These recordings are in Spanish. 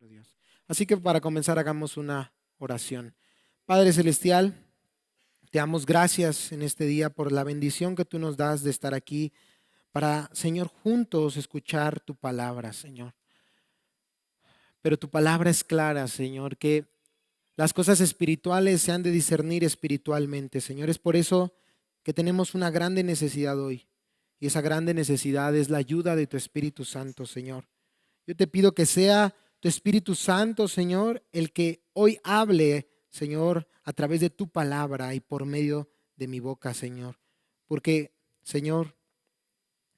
nuestro Dios. Así que para comenzar hagamos una oración. Padre Celestial, te damos gracias en este día por la bendición que tú nos das de estar aquí para, Señor, juntos escuchar tu palabra, Señor. Pero tu palabra es clara, Señor, que las cosas espirituales se han de discernir espiritualmente, Señor. Es por eso que tenemos una grande necesidad hoy. Y esa grande necesidad es la ayuda de tu Espíritu Santo, Señor. Yo te pido que sea tu Espíritu Santo, Señor, el que hoy hable, Señor, a través de tu palabra y por medio de mi boca, Señor. Porque, Señor,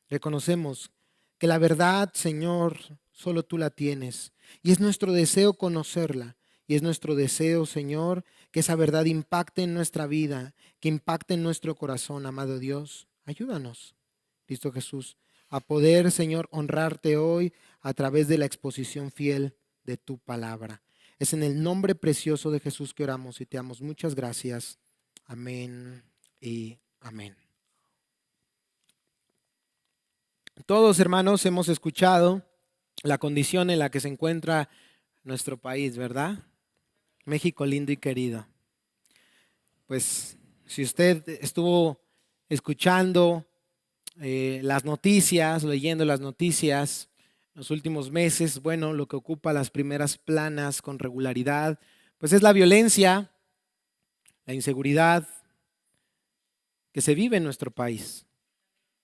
reconocemos que la verdad, Señor, solo tú la tienes. Y es nuestro deseo conocerla. Y es nuestro deseo, Señor, que esa verdad impacte en nuestra vida, que impacte en nuestro corazón, amado Dios. Ayúdanos, Cristo Jesús, a poder, Señor, honrarte hoy a través de la exposición fiel de tu palabra. Es en el nombre precioso de Jesús que oramos y te damos muchas gracias. Amén y amén. Todos, hermanos, hemos escuchado la condición en la que se encuentra nuestro país, ¿verdad? México lindo y querido. Pues si usted estuvo escuchando las noticias, leyendo las noticias en los últimos meses, bueno, lo que ocupa las primeras planas con regularidad, pues es la violencia, la inseguridad que se vive en nuestro país.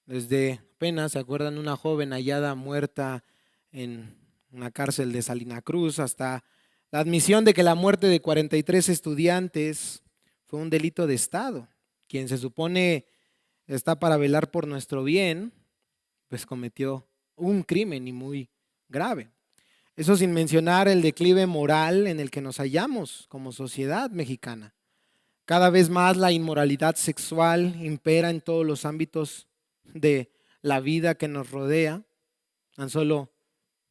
Desde apenas, ¿se acuerdan? Una joven hallada muerta en una cárcel de Salina Cruz, hasta la admisión de que la muerte de 43 estudiantes fue un delito de Estado. Quien se supone está para velar por nuestro bien, pues cometió un crimen y muy grave. Eso sin mencionar el declive moral en el que nos hallamos como sociedad mexicana. Cada vez más la inmoralidad sexual impera en todos los ámbitos de la vida que nos rodea. Tan solo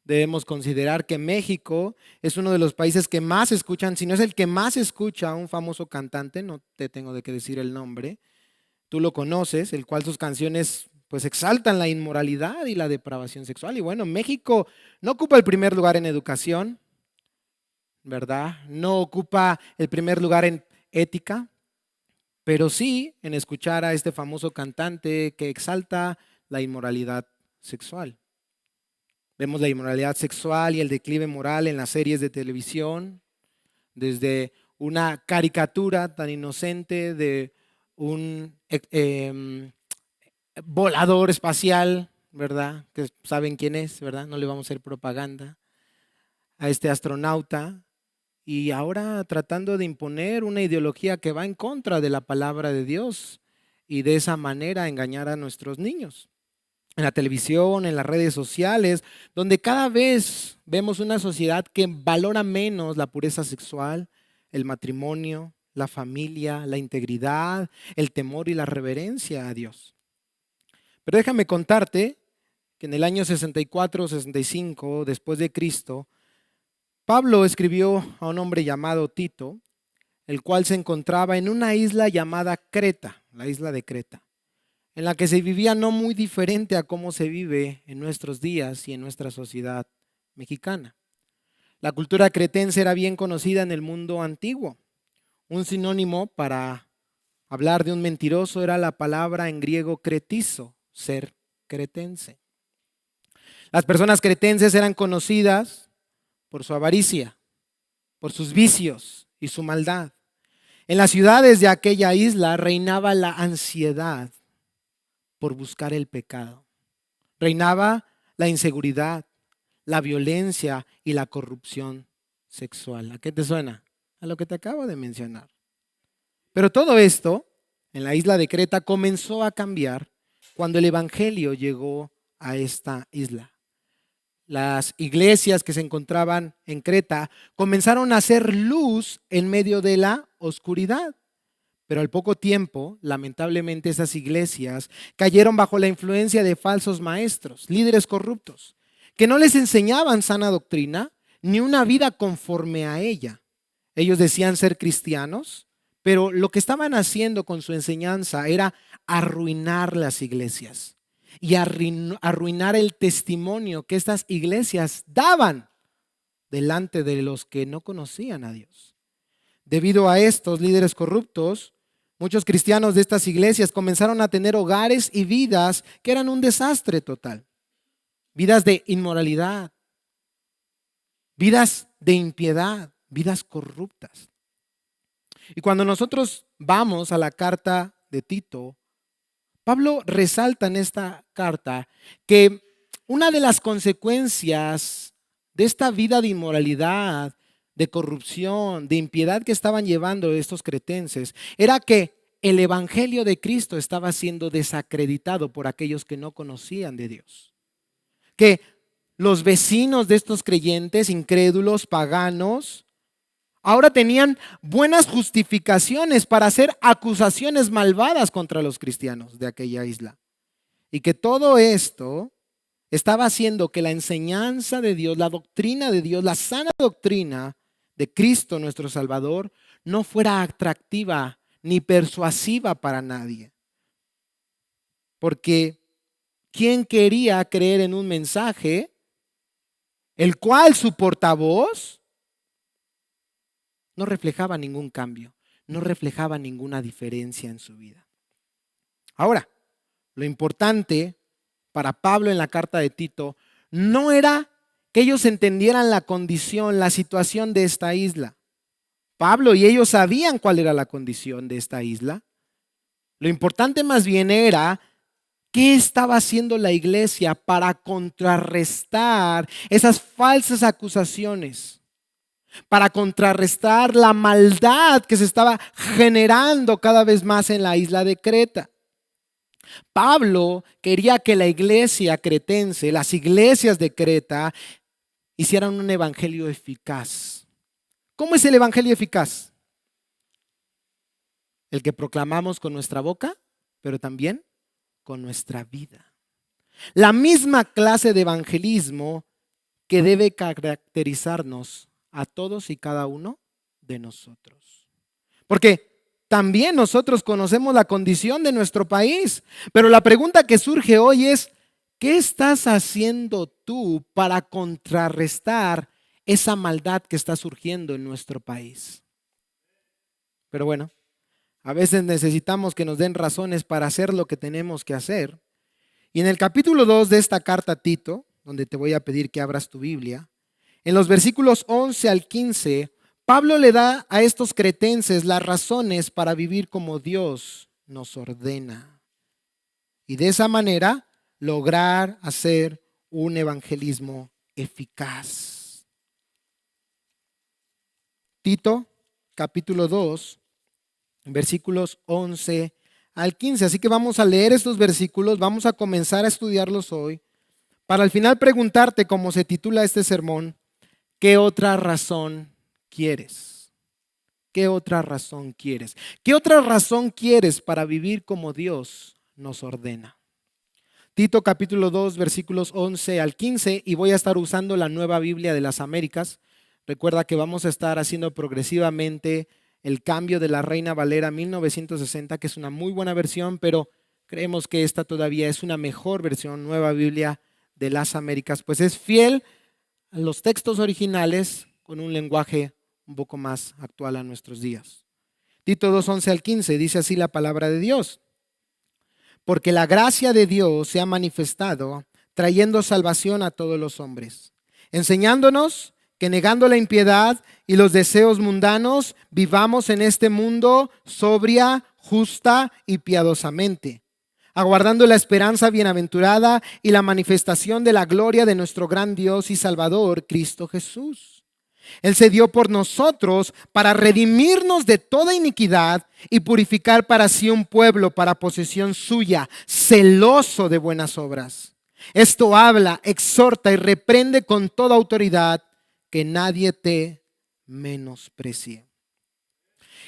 debemos considerar que México es uno de los países que más escuchan, si no es el que más escucha a un famoso cantante, no te tengo de qué decir el nombre, tú lo conoces, el cual sus canciones pues exaltan la inmoralidad y la depravación sexual. Y bueno, México no ocupa el primer lugar en educación, ¿verdad? No ocupa el primer lugar en ética, pero sí en escuchar a este famoso cantante que exalta la inmoralidad sexual. Vemos la inmoralidad sexual y el declive moral en las series de televisión, desde una caricatura tan inocente de un volador espacial, ¿verdad? Que saben quién es, ¿verdad? No le vamos a hacer propaganda a este astronauta. Y ahora tratando de imponer una ideología que va en contra de la palabra de Dios y de esa manera engañar a nuestros niños. En la televisión, en las redes sociales, donde cada vez vemos una sociedad que valora menos la pureza sexual, el matrimonio, la familia, la integridad, el temor y la reverencia a Dios. Pero déjame contarte que en el año 64 o 65 después de Cristo, Pablo escribió a un hombre llamado Tito, el cual se encontraba en una isla llamada Creta, la isla de Creta, en la que se vivía no muy diferente a cómo se vive en nuestros días y en nuestra sociedad mexicana. La cultura cretense era bien conocida en el mundo antiguo. Un sinónimo para hablar de un mentiroso era la palabra en griego cretizo, ser cretense. Las personas cretenses eran conocidas por su avaricia, por sus vicios y su maldad. En las ciudades de aquella isla reinaba la ansiedad por buscar el pecado. Reinaba la inseguridad, la violencia y la corrupción sexual. ¿A qué te suena? A lo que te acabo de mencionar. Pero todo esto en la isla de Creta comenzó a cambiar cuando el evangelio llegó a esta isla. Las iglesias que se encontraban en Creta comenzaron a hacer luz en medio de la oscuridad. Pero al poco tiempo, lamentablemente, esas iglesias cayeron bajo la influencia de falsos maestros, líderes corruptos, que no les enseñaban sana doctrina ni una vida conforme a ella. Ellos decían ser cristianos, pero lo que estaban haciendo con su enseñanza era arruinar las iglesias y arruinar el testimonio que estas iglesias daban delante de los que no conocían a Dios. Debido a estos líderes corruptos, muchos cristianos de estas iglesias comenzaron a tener hogares y vidas que eran un desastre total. Vidas de inmoralidad, vidas de impiedad, vidas corruptas. Y cuando nosotros vamos a la carta de Tito, Pablo resalta en esta carta que una de las consecuencias de esta vida de inmoralidad, de corrupción, de impiedad que estaban llevando estos cretenses, era que el evangelio de Cristo estaba siendo desacreditado por aquellos que no conocían de Dios. Que los vecinos de estos creyentes, incrédulos, paganos, ahora tenían buenas justificaciones para hacer acusaciones malvadas contra los cristianos de aquella isla. Y que todo esto estaba haciendo que la enseñanza de Dios, la doctrina de Dios, la sana doctrina de Cristo nuestro Salvador, no fuera atractiva ni persuasiva para nadie. Porque ¿quién quería creer en un mensaje el cual su portavoz no reflejaba ningún cambio, no reflejaba ninguna diferencia en su vida? Ahora, lo importante para Pablo en la carta de Tito no era que ellos entendieran la condición, la situación de esta isla. Pablo y ellos sabían cuál era la condición de esta isla. Lo importante más bien era qué estaba haciendo la iglesia para contrarrestar esas falsas acusaciones, para contrarrestar la maldad que se estaba generando cada vez más en la isla de Creta. Pablo quería que la iglesia cretense, las iglesias de Creta, hicieran un evangelio eficaz. ¿Cómo es el evangelio eficaz? El que proclamamos con nuestra boca, pero también con nuestra vida. La misma clase de evangelismo que debe caracterizarnos a todos y cada uno de nosotros. Porque también nosotros conocemos la condición de nuestro país, pero la pregunta que surge hoy es, ¿qué estás haciendo tú para contrarrestar esa maldad que está surgiendo en nuestro país? Pero bueno, a veces necesitamos que nos den razones para hacer lo que tenemos que hacer. Y en el capítulo 2 de esta carta a Tito, donde te voy a pedir que abras tu Biblia, en los versículos 11 al 15, Pablo le da a estos cretenses las razones para vivir como Dios nos ordena. Y de esa manera lograr hacer un evangelismo eficaz. Tito, capítulo 2, versículos 11 al 15. Así que vamos a leer estos versículos, vamos a comenzar a estudiarlos hoy, para al final preguntarte, como se titula este sermón, ¿qué otra razón quieres? ¿Qué otra razón quieres? ¿Qué otra razón quieres para vivir como Dios nos ordena? Tito capítulo 2, versículos 11 al 15, y voy a estar usando la Nueva Biblia de las Américas. Recuerda que vamos a estar haciendo progresivamente el cambio de la Reina Valera 1960, que es una muy buena versión, pero creemos que esta todavía es una mejor versión, Nueva Biblia de las Américas, pues es fiel a los textos originales con un lenguaje un poco más actual a nuestros días. Tito 2, 11 al 15, dice así la palabra de Dios. Porque la gracia de Dios se ha manifestado, trayendo salvación a todos los hombres, enseñándonos que negando la impiedad y los deseos mundanos, vivamos en este mundo sobria, justa y piadosamente, aguardando la esperanza bienaventurada y la manifestación de la gloria de nuestro gran Dios y Salvador, Cristo Jesús. Él se dio por nosotros para redimirnos de toda iniquidad y purificar para sí un pueblo para posesión suya, celoso de buenas obras. Esto habla, exhorta y reprende con toda autoridad, que nadie te menosprecie.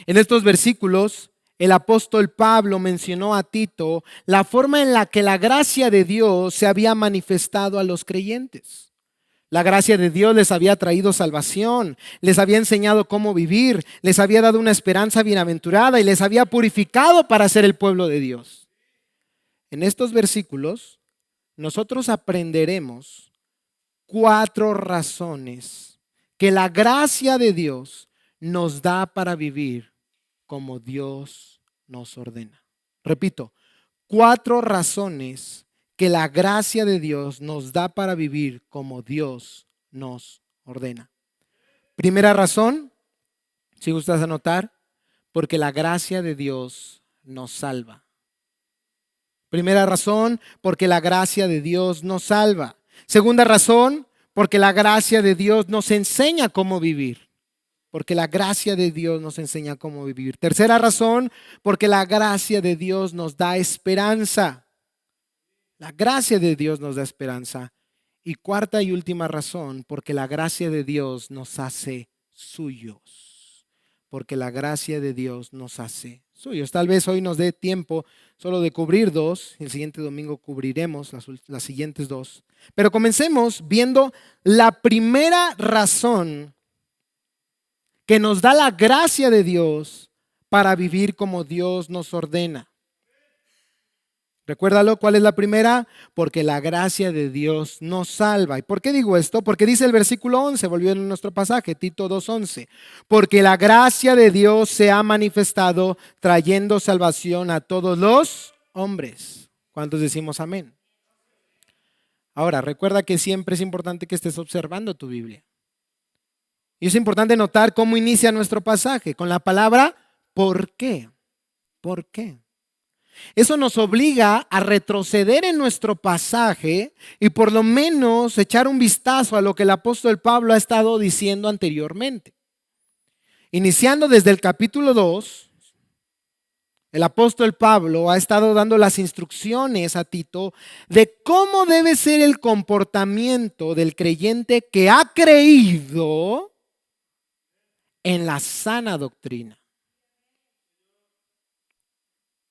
En estos versículos, el apóstol Pablo mencionó a Tito la forma en la que la gracia de Dios se había manifestado a los creyentes. La gracia de Dios les había traído salvación, les había enseñado cómo vivir, les había dado una esperanza bienaventurada y les había purificado para ser el pueblo de Dios. En estos versículos, nosotros aprenderemos 4 razones que la gracia de Dios nos da para vivir como Dios nos ordena. Repito, 4 razones que la gracia de Dios nos da para vivir como Dios nos ordena. Primera razón, si gustas anotar, porque la gracia de Dios nos salva. Primera razón, porque la gracia de Dios nos salva. Segunda razón, porque la gracia de Dios nos enseña cómo vivir. Porque la gracia de Dios nos enseña cómo vivir. Tercera razón, porque la gracia de Dios nos da esperanza. La gracia de Dios nos da esperanza. Y cuarta y última razón, porque la gracia de Dios nos hace suyos. Porque la gracia de Dios nos hace suyos. Tal vez hoy nos dé tiempo solo de cubrir 2. El siguiente domingo cubriremos las siguientes 2. Pero comencemos viendo la primera razón que nos da la gracia de Dios para vivir como Dios nos ordena. Recuérdalo, ¿cuál es la primera? Porque la gracia de Dios nos salva. ¿Y por qué digo esto? Porque dice el versículo 11, volviendo a nuestro pasaje, Tito 2:11. Porque la gracia de Dios se ha manifestado trayendo salvación a todos los hombres. ¿Cuántos decimos amén? Ahora, recuerda que siempre es importante que estés observando tu Biblia. Y es importante notar cómo inicia nuestro pasaje, con la palabra ¿por qué? ¿Por qué? Eso nos obliga a retroceder en nuestro pasaje y por lo menos echar un vistazo a lo que el apóstol Pablo ha estado diciendo anteriormente. Iniciando desde el capítulo 2, el apóstol Pablo ha estado dando las instrucciones a Tito de cómo debe ser el comportamiento del creyente que ha creído en la sana doctrina.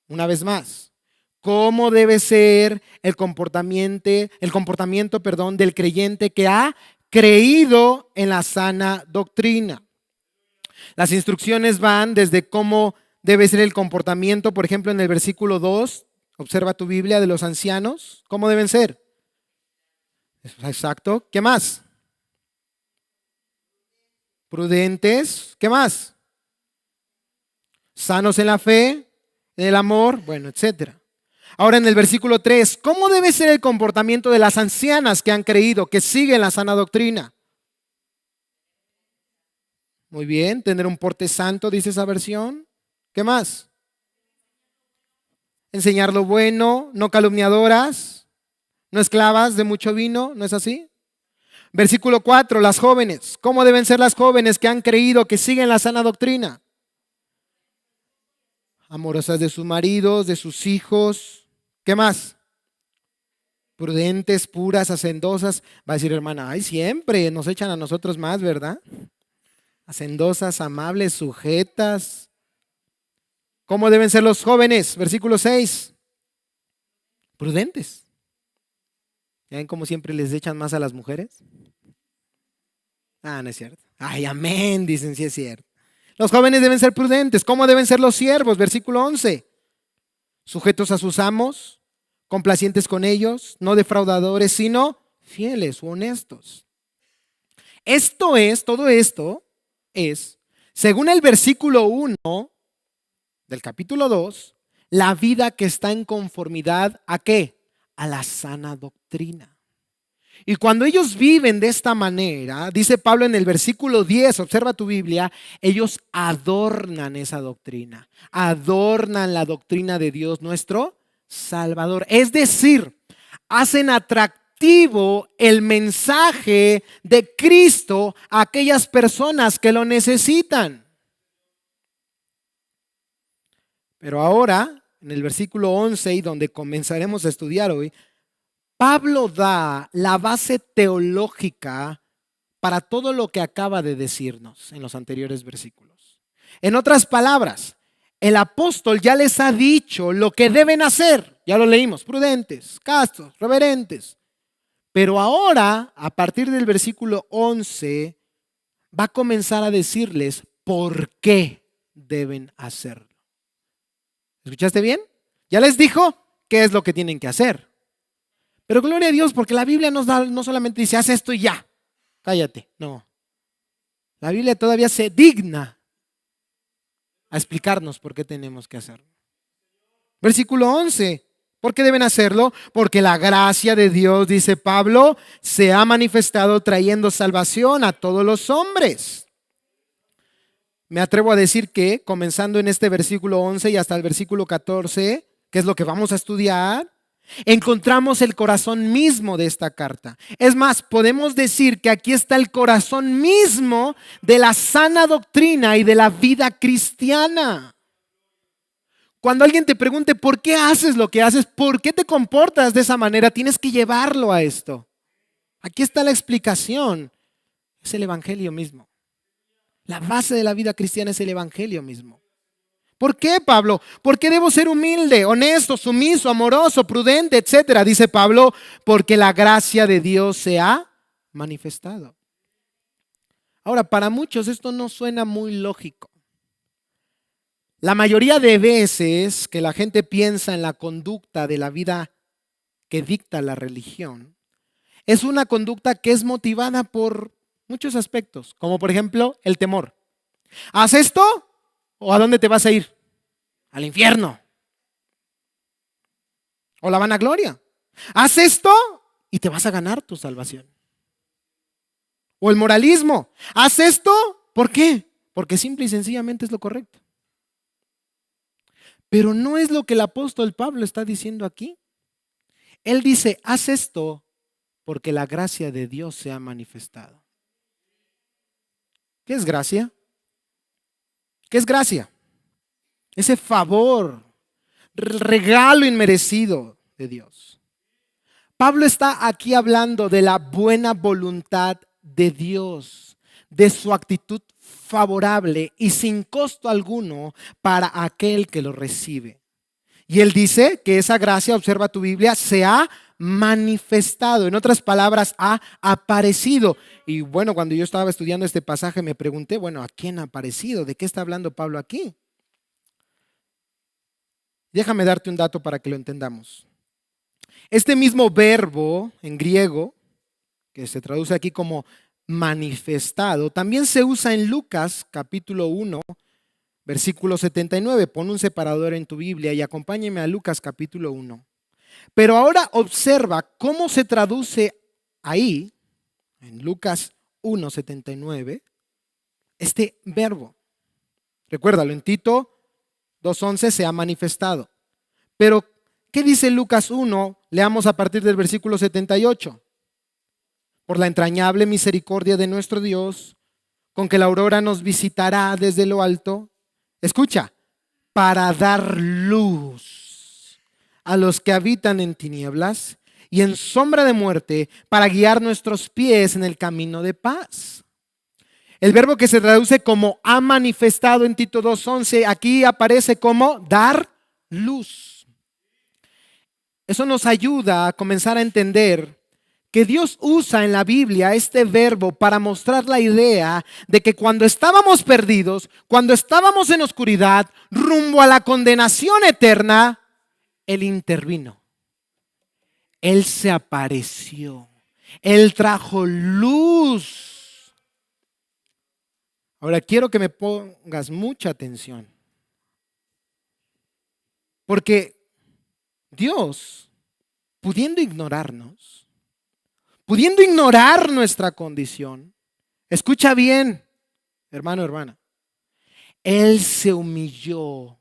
Una vez más, ¿cómo debe ser el comportamiento, del creyente que ha creído en la sana doctrina? Las instrucciones van desde cómo debe ser el comportamiento, por ejemplo, en el versículo 2, observa tu Biblia, de los ancianos. ¿Cómo deben ser? Exacto. ¿Qué más? Prudentes. ¿Qué más? Sanos en la fe, en el amor, bueno, etcétera. Ahora en el versículo 3, ¿cómo debe ser el comportamiento de las ancianas que han creído, que siguen la sana doctrina? Muy bien, tener un porte santo, dice esa versión. ¿Qué más? Enseñar lo bueno, no calumniadoras, no esclavas de mucho vino, ¿no es así? Versículo 4, las jóvenes. ¿Cómo deben ser las jóvenes que han creído, que siguen la sana doctrina? Amorosas de sus maridos, de sus hijos. ¿Qué más? Prudentes, puras, hacendosas. Va a decir, hermana, ay, siempre nos echan a nosotros más, ¿verdad? Hacendosas, amables, sujetas. ¿Cómo deben ser los jóvenes? Versículo 6. Prudentes. ¿Ya ven cómo siempre les echan más a las mujeres? Ah, no es cierto. Ay, amén, dicen, sí es cierto. Los jóvenes deben ser prudentes. ¿Cómo deben ser los siervos? Versículo 11. Sujetos a sus amos, complacientes con ellos, no defraudadores, sino fieles o honestos. Todo esto es, según el versículo 1 del capítulo 2, la vida que está en conformidad ¿a qué? A la sana doctrina. Y cuando ellos viven de esta manera, dice Pablo en el versículo 10, observa tu Biblia, ellos adornan esa doctrina, adornan la doctrina de Dios nuestro Salvador. Es decir, hacen atractivo el mensaje de Cristo a aquellas personas que lo necesitan. Pero ahora, en el versículo 11, y donde comenzaremos a estudiar hoy, Pablo da la base teológica para todo lo que acaba de decirnos en los anteriores versículos. En otras palabras, el apóstol ya les ha dicho lo que deben hacer. Ya lo leímos, prudentes, castos, reverentes. Pero ahora, a partir del versículo 11, va a comenzar a decirles por qué deben hacerlo. ¿Escuchaste bien? Ya les dijo qué es lo que tienen que hacer. Pero gloria a Dios, porque la Biblia nos da, no solamente dice, haz esto y ya, cállate. No. La Biblia todavía se digna a explicarnos por qué tenemos que hacerlo. Versículo 11. ¿Por qué deben hacerlo? Porque la gracia de Dios, dice Pablo, se ha manifestado trayendo salvación a todos los hombres. Me atrevo a decir que, comenzando en este versículo 11 y hasta el versículo 14, que es lo que vamos a estudiar, encontramos el corazón mismo de esta carta. Es más, podemos decir que aquí está el corazón mismo de la sana doctrina y de la vida cristiana. Cuando alguien te pregunte por qué haces lo que haces, por qué te comportas de esa manera, tienes que llevarlo a esto. Aquí está la explicación. Es el evangelio mismo. La base de la vida cristiana es el evangelio mismo. ¿Por qué, Pablo? ¿Por qué debo ser humilde, honesto, sumiso, amoroso, prudente, etcétera? Dice Pablo, porque la gracia de Dios se ha manifestado. Ahora, para muchos esto no suena muy lógico. La mayoría de veces que la gente piensa en la conducta de la vida que dicta la religión, es una conducta que es motivada por muchos aspectos, como por ejemplo el temor. ¿Haz esto o a dónde te vas a ir? Al infierno. O la vanagloria. Haz esto y te vas a ganar tu salvación. O el moralismo. Haz esto, ¿por qué? Porque simple y sencillamente es lo correcto. Pero no es lo que el apóstol Pablo está diciendo aquí. Él dice, haz esto porque la gracia de Dios se ha manifestado. ¿Qué es gracia? ¿Qué es gracia? Ese favor, regalo inmerecido de Dios. Pablo está aquí hablando de la buena voluntad de Dios, de su actitud favorable y sin costo alguno para aquel que lo recibe. Y él dice que esa gracia, observa tu Biblia, se ha manifestado. En otras palabras, ha aparecido. Y bueno, cuando yo estaba estudiando este pasaje me pregunté, bueno, ¿a quién ha aparecido? ¿De qué está hablando Pablo aquí? Déjame darte un dato para que lo entendamos. Este mismo verbo en griego, que se traduce aquí como manifestado, también se usa en Lucas capítulo 1, versículo 79. Pon un separador en tu Biblia y acompáñeme a Lucas capítulo 1. Pero ahora observa cómo se traduce ahí, en Lucas 1:79, este verbo. Recuérdalo, en Tito 2:11 se ha manifestado. Pero, ¿qué dice Lucas 1? Leamos a partir del versículo 78. Por la entrañable misericordia de nuestro Dios, con que la aurora nos visitará desde lo alto. Escucha, para dar luz a los que habitan en tinieblas y en sombra de muerte, para guiar nuestros pies en el camino de paz. El verbo que se traduce como ha manifestado en Tito 2:11, aquí aparece como dar luz. Eso nos ayuda a comenzar a entender que Dios usa en la Biblia este verbo para mostrar la idea de que cuando estábamos perdidos, cuando estábamos en oscuridad, rumbo a la condenación eterna, Él intervino. Él se apareció. Él trajo luz. Ahora quiero que me pongas mucha atención. Porque Dios, pudiendo ignorarnos, pudiendo ignorar nuestra condición, escucha bien, hermano, hermana, Él se humilló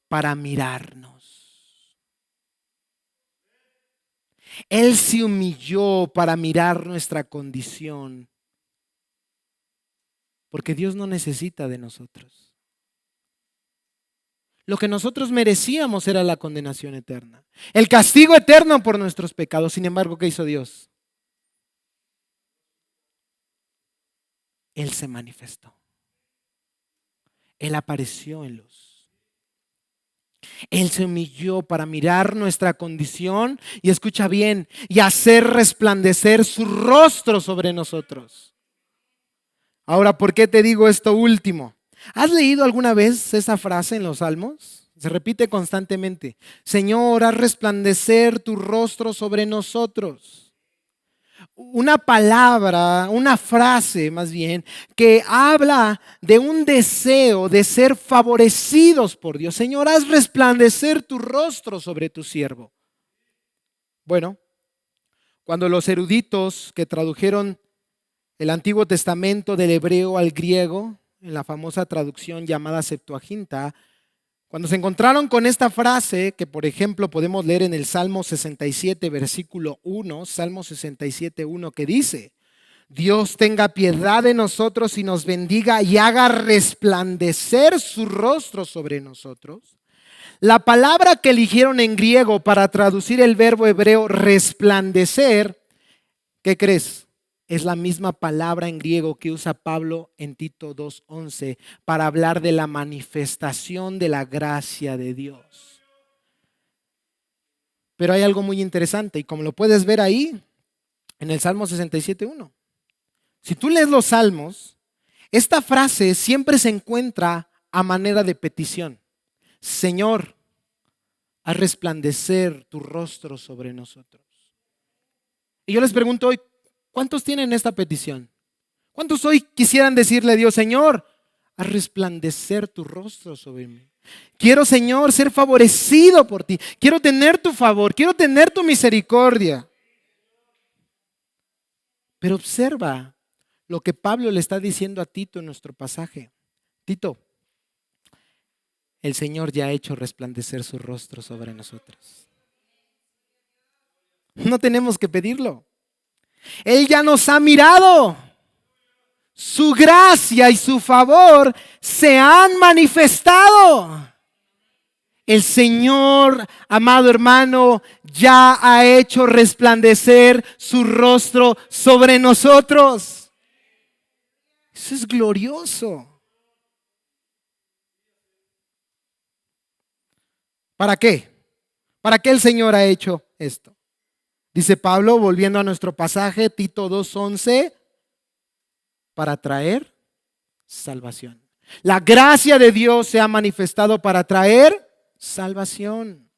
para mirarnos. Él se humilló para mirar nuestra condición, porque Dios no necesita de nosotros. Lo que nosotros merecíamos era la condenación eterna, el castigo eterno por nuestros pecados. Sin embargo, ¿qué hizo Dios? Él se manifestó. Él apareció en luz. Él se humilló para mirar nuestra condición y escucha bien, y hacer resplandecer su rostro sobre nosotros. Ahora, ¿por qué te digo esto último? ¿Has leído alguna vez esa frase en los Salmos? Se repite constantemente. Señor, haz resplandecer tu rostro sobre nosotros. una palabra, una frase más bien, que habla de un deseo de ser favorecidos por Dios. Señor, haz resplandecer tu rostro sobre tu siervo. Bueno, cuando los eruditos que tradujeron el Antiguo Testamento del hebreo al griego, en la famosa traducción llamada Septuaginta, cuando se encontraron con esta frase, que por ejemplo podemos leer en el Salmo 67, versículo 1, Salmo 67, 1, que dice: Dios tenga piedad de nosotros y nos bendiga y haga resplandecer su rostro sobre nosotros. La palabra que eligieron en griego para traducir el verbo hebreo resplandecer, ¿qué crees? Es la misma palabra en griego que usa Pablo en Tito 2:11 para hablar de la manifestación de la gracia de Dios. Pero hay algo muy interesante, y como lo puedes ver ahí en el Salmo 67:1. Si tú lees los salmos, esta frase siempre se encuentra a manera de petición. Señor, haz resplandecer tu rostro sobre nosotros. Y yo les pregunto hoy, ¿cuántos tienen esta petición? ¿Cuántos hoy quisieran decirle a Dios: Señor, haz resplandecer tu rostro sobre mí? Quiero, Señor, ser favorecido por ti. Quiero tener tu favor, quiero tener tu misericordia. Pero observa lo que Pablo le está diciendo a Tito en nuestro pasaje. Tito, el Señor ya ha hecho resplandecer su rostro sobre nosotros. No tenemos que pedirlo. Él ya nos ha mirado. Su gracia y su favor se han manifestado. El Señor, amado hermano, ya ha hecho resplandecer su rostro sobre nosotros. Eso es glorioso. ¿Para qué? ¿Para qué el Señor ha hecho esto? Dice Pablo, volviendo a nuestro pasaje, Tito 2:11, para traer salvación. La gracia de Dios se ha manifestado para traer salvación.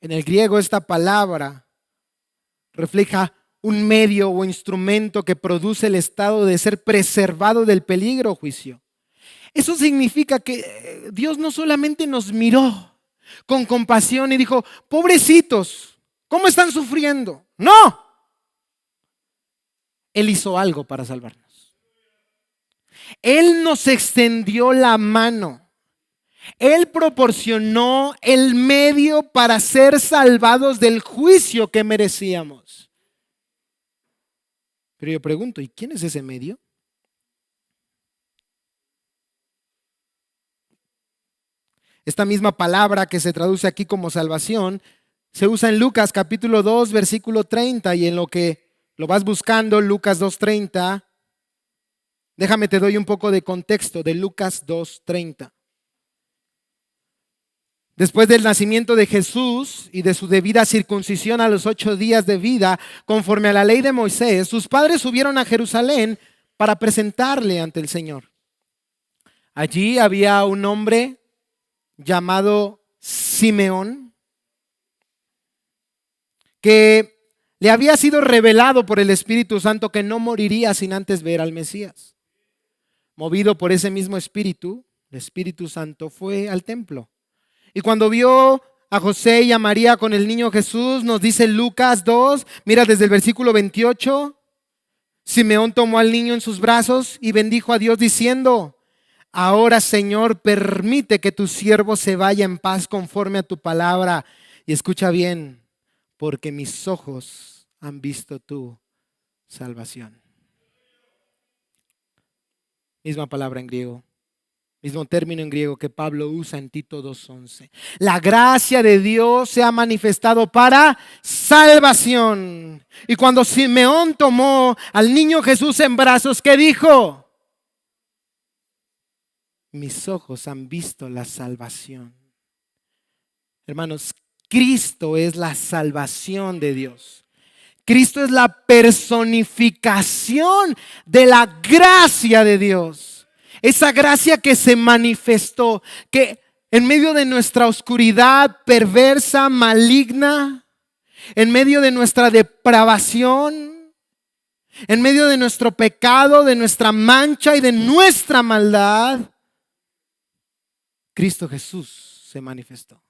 En el griego esta palabra refleja un medio o instrumento que produce el estado de ser preservado del peligro o juicio. Eso significa que Dios no solamente nos miró con compasión y dijo: pobrecitos, ¿cómo están sufriendo? No. Él hizo algo para salvarnos. Él nos extendió la mano. Él proporcionó el medio para ser salvados del juicio que merecíamos. Pero yo pregunto, ¿y quién es ese medio? Esta misma palabra que se traduce aquí como salvación se usa en Lucas capítulo 2, versículo 30, y en lo que lo vas buscando, Lucas 2:30, déjame te doy un poco de contexto de Lucas 2:30. Después del nacimiento de Jesús y de su debida circuncisión a los 8 días de vida, conforme a la ley de Moisés, sus padres subieron a Jerusalén para presentarle ante el Señor. Allí había un hombre llamado Simeón, que le había sido revelado por el Espíritu Santo que no moriría sin antes ver al Mesías. Movido por ese mismo Espíritu, el Espíritu Santo fue al templo. Y cuando vio a José y a María con el niño Jesús, nos dice Lucas 2, mira desde el versículo 28, Simeón tomó al niño en sus brazos y bendijo a Dios diciendo: ahora, Señor, permite que tu siervo se vaya en paz conforme a tu palabra. Y escucha bien, porque mis ojos han visto tu salvación. Misma palabra en griego, mismo término en griego que Pablo usa en Tito 2:11. La gracia de Dios se ha manifestado para salvación. Y cuando Simeón tomó al niño Jesús en brazos, ¿qué dijo? Mis ojos han visto la salvación. Hermanos, Cristo es la salvación de Dios. Cristo es la personificación de la gracia de Dios. Esa gracia que se manifestó, que en medio de nuestra oscuridad perversa, maligna, en medio de nuestra depravación, en medio de nuestro pecado, de nuestra mancha y de nuestra maldad, Cristo Jesús se manifestó.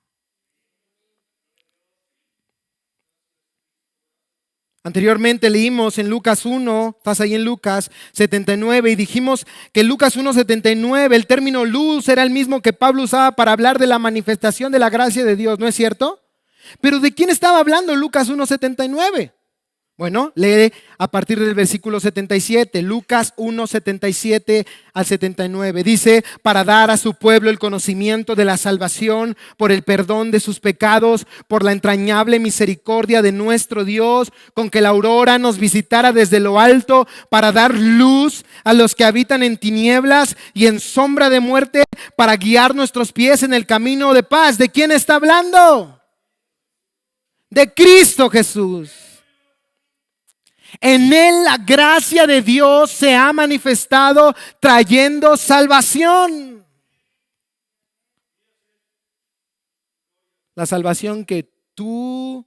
Anteriormente leímos en Lucas 1, estás ahí en Lucas 79, y dijimos que en Lucas 1:79 el término luz era el mismo que Pablo usaba para hablar de la manifestación de la gracia de Dios, ¿no es cierto? Pero ¿de quién estaba hablando Lucas 1:79? Bueno, lee a partir del versículo 77, Lucas 1:77 al 79. Dice, para dar a su pueblo el conocimiento de la salvación por el perdón de sus pecados, por la entrañable misericordia de nuestro Dios, con que la aurora nos visitara desde lo alto, para dar luz a los que habitan en tinieblas y en sombra de muerte, para guiar nuestros pies en el camino de paz. ¿De quién está hablando? De Cristo Jesús. En Él la gracia de Dios se ha manifestado trayendo salvación. La salvación que tú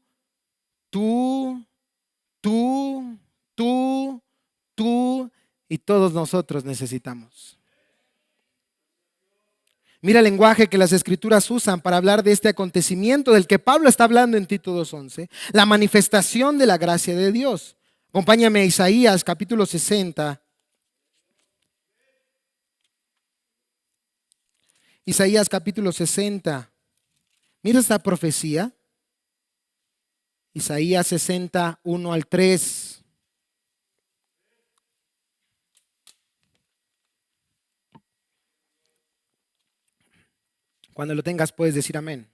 y todos nosotros necesitamos. Mira el lenguaje que las Escrituras usan para hablar de este acontecimiento del que Pablo está hablando en Tito 2:11, la manifestación de la gracia de Dios. Acompáñame a Isaías capítulo 60. Isaías capítulo 60. Mira esta profecía. Isaías 60, 1 al 3. Cuando lo tengas puedes decir amén.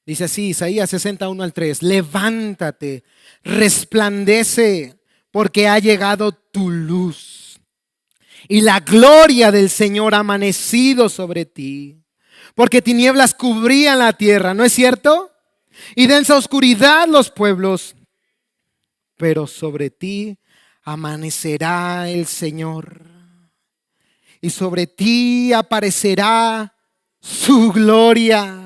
Dice así, Isaías 60, 1 al 3. Levántate, resplandece, porque ha llegado tu luz. Y la gloria del Señor ha amanecido sobre ti. Porque tinieblas cubrían la tierra, ¿no es cierto? Y densa oscuridad los pueblos. Pero sobre ti amanecerá el Señor. Y sobre ti aparecerá su gloria.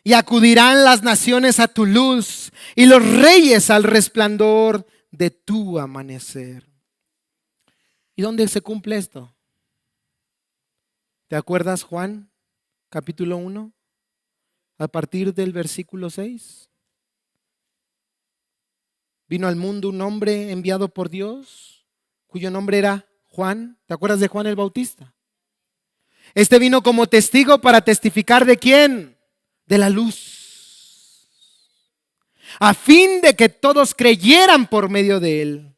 Y acudirán las naciones a tu luz y los reyes al resplandor de tu amanecer. ¿Y dónde se cumple esto? ¿Te acuerdas, Juan, capítulo 1, a partir del versículo 6? Vino al mundo un hombre enviado por Dios, cuyo nombre era Juan. ¿Te acuerdas de Juan el Bautista? Este vino como testigo para testificar ¿de quién? De la luz, a fin de que todos creyeran por medio de él.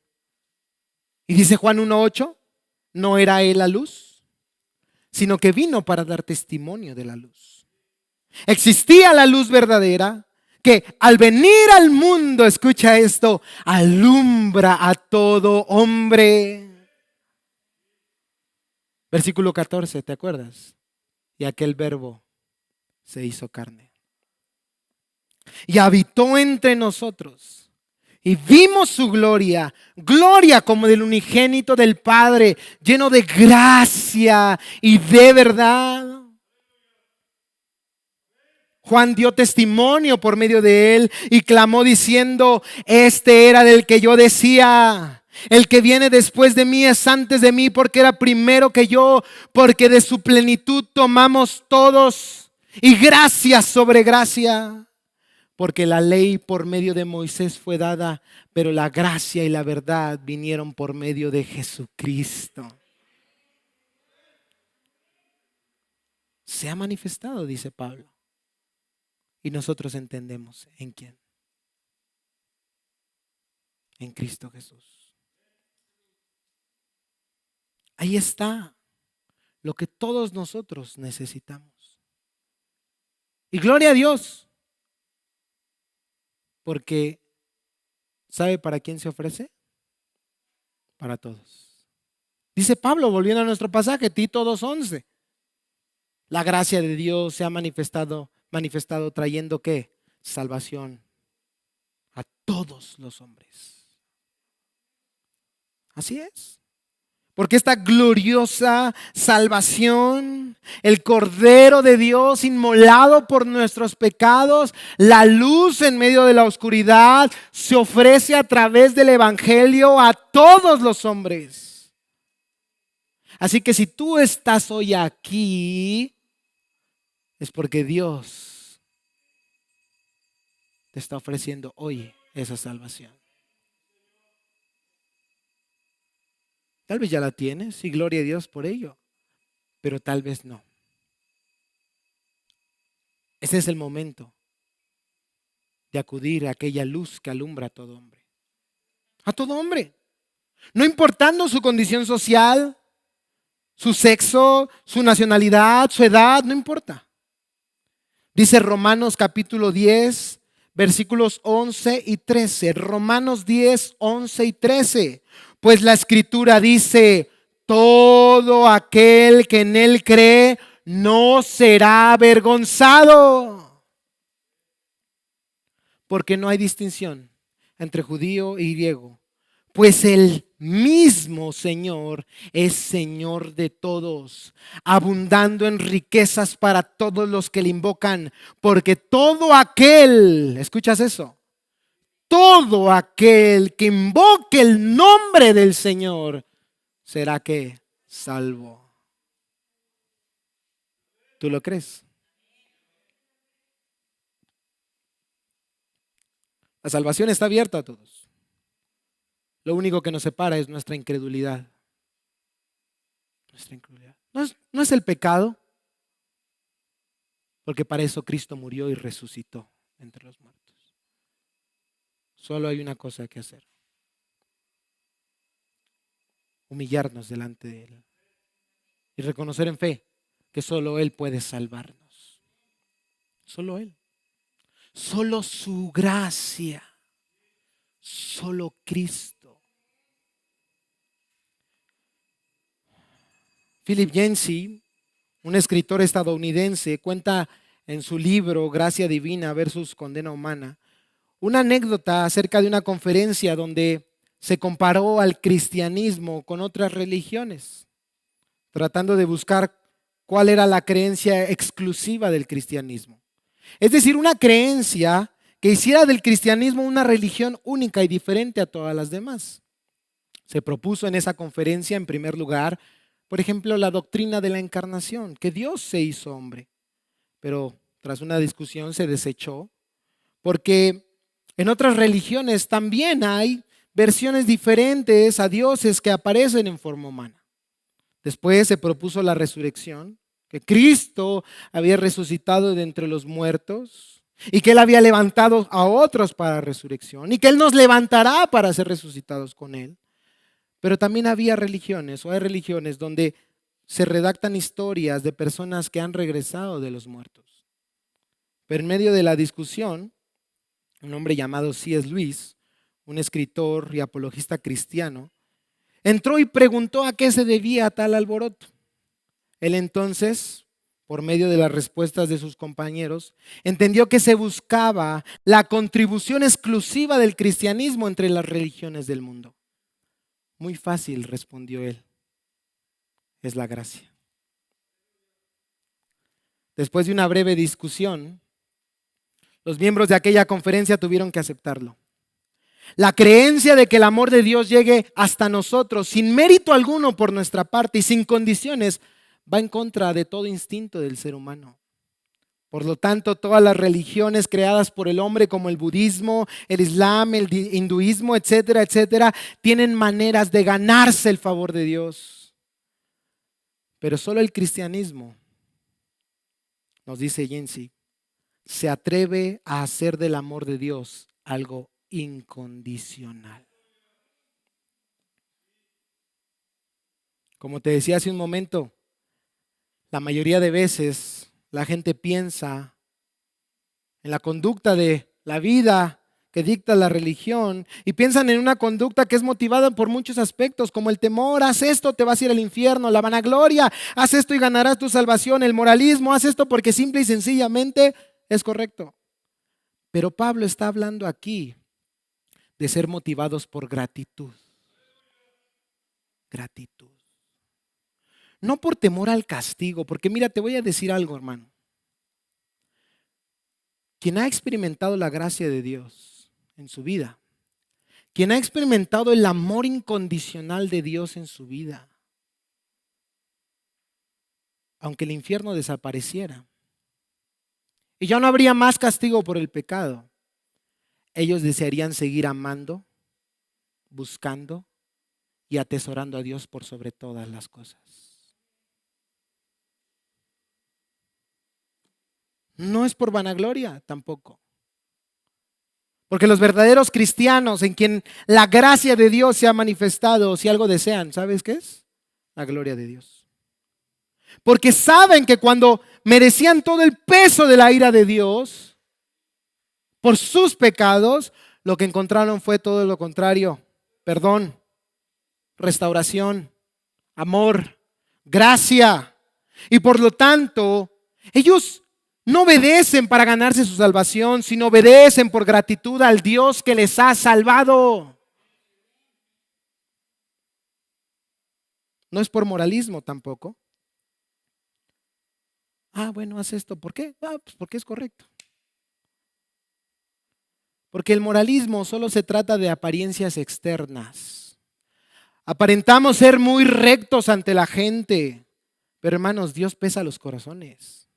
Y dice Juan 1:8, no era él la luz, sino que vino para dar testimonio de la luz. Existía la luz verdadera que al venir al mundo, escucha esto, alumbra a todo hombre. Versículo 14, ¿te acuerdas? Y aquel verbo se hizo carne y habitó entre nosotros, y vimos su gloria, gloria como del unigénito del Padre, lleno de gracia y de verdad. Juan dio testimonio por medio de él y clamó diciendo, este era del que yo decía, el que viene después de mí es antes de mí, porque era primero que yo, porque de su plenitud tomamos todos, y gracia sobre gracia. Porque la ley por medio de Moisés fue dada, pero la gracia y la verdad vinieron por medio de Jesucristo. Se ha manifestado, dice Pablo. Y nosotros entendemos en quién. En Cristo Jesús. Ahí está lo que todos nosotros necesitamos. Y gloria a Dios. Porque, ¿sabe para quién se ofrece? Para todos. Dice Pablo, volviendo a nuestro pasaje, Tito 2:11. La gracia de Dios se ha manifestado trayendo ¿qué? Salvación a todos los hombres. Así es. Porque esta gloriosa salvación, el Cordero de Dios inmolado por nuestros pecados, la luz en medio de la oscuridad, se ofrece a través del Evangelio a todos los hombres. Así que si tú estás hoy aquí, es porque Dios te está ofreciendo hoy esa salvación. Tal vez ya la tienes y gloria a Dios por ello, pero tal vez no. Ese es el momento de acudir a aquella luz que alumbra a todo hombre. A todo hombre. No importando su condición social, su sexo, su nacionalidad, su edad, no importa. Dice Romanos capítulo 10, versículos 11 y 13. Romanos 10, 11 y 13. Pues la escritura dice, todo aquel que en él cree no será avergonzado. Porque no hay distinción entre judío y griego, pues el mismo Señor es Señor de todos, abundando en riquezas para todos los que le invocan, porque todo aquel, ¿escuchas eso? Todo aquel que invoque el nombre del Señor será que salvo. ¿Tú lo crees? La salvación está abierta a todos. Lo único que nos separa es nuestra incredulidad. Nuestra incredulidad. No es el pecado, porque para eso Cristo murió y resucitó entre los muertos. Solo hay una cosa que hacer: humillarnos delante de Él y reconocer en fe que solo Él puede salvarnos. Solo Él. Solo su gracia. Solo Cristo. Philip Yancey, un escritor estadounidense, cuenta en su libro Gracia Divina versus Condena Humana una anécdota acerca de una conferencia donde se comparó al cristianismo con otras religiones, tratando de buscar cuál era la creencia exclusiva del cristianismo. Es decir, una creencia que hiciera del cristianismo una religión única y diferente a todas las demás. Se propuso en esa conferencia, en primer lugar, por ejemplo, la doctrina de la encarnación, que Dios se hizo hombre. Pero tras una discusión se desechó, porque en otras religiones también hay versiones diferentes a dioses que aparecen en forma humana. Después se propuso la resurrección, que Cristo había resucitado de entre los muertos y que Él había levantado a otros para resurrección y que Él nos levantará para ser resucitados con Él. Pero también había religiones, o hay religiones, donde se redactan historias de personas que han regresado de los muertos. Pero en medio de la discusión, un hombre llamado C.S. Lewis, un escritor y apologista cristiano, entró y preguntó a qué se debía tal alboroto. Él entonces, por medio de las respuestas de sus compañeros, entendió que se buscaba la contribución exclusiva del cristianismo entre las religiones del mundo. Muy fácil, respondió él. Es la gracia. Después de una breve discusión, los miembros de aquella conferencia tuvieron que aceptarlo. La creencia de que el amor de Dios llegue hasta nosotros sin mérito alguno por nuestra parte y sin condiciones va en contra de todo instinto del ser humano. Por lo tanto, todas las religiones creadas por el hombre, como el budismo, el islam, el hinduismo, etcétera, etcétera, tienen maneras de ganarse el favor de Dios. Pero solo el cristianismo, nos dice Yancey, se atreve a hacer del amor de Dios algo incondicional. Como te decía hace un momento, la mayoría de veces la gente piensa en la conducta de la vida que dicta la religión y piensan en una conducta que es motivada por muchos aspectos, como el temor: haz esto, te vas a ir al infierno; la vanagloria: haz esto y ganarás tu salvación; el moralismo: haz esto porque simple y sencillamente es correcto. Pero Pablo está hablando aquí de ser motivados por gratitud. Gratitud. No por temor al castigo, porque mira, te voy a decir algo, hermano. Quien ha experimentado la gracia de Dios en su vida, quien ha experimentado el amor incondicional de Dios en su vida, aunque el infierno desapareciera y ya no habría más castigo por el pecado, ellos desearían seguir amando, buscando y atesorando a Dios por sobre todas las cosas. No es por vanagloria tampoco. Porque los verdaderos cristianos en quien la gracia de Dios se ha manifestado, si algo desean, ¿sabes qué es? La gloria de Dios. Porque saben que cuando merecían todo el peso de la ira de Dios por sus pecados, lo que encontraron fue todo lo contrario: perdón, restauración, amor, gracia. Y por lo tanto, ellos no obedecen para ganarse su salvación, sino obedecen por gratitud al Dios que les ha salvado. No es por moralismo tampoco. Bueno, haz esto. ¿Por qué? Pues porque es correcto. Porque el moralismo solo se trata de apariencias externas. Aparentamos ser muy rectos ante la gente, pero hermanos, Dios pesa los corazones.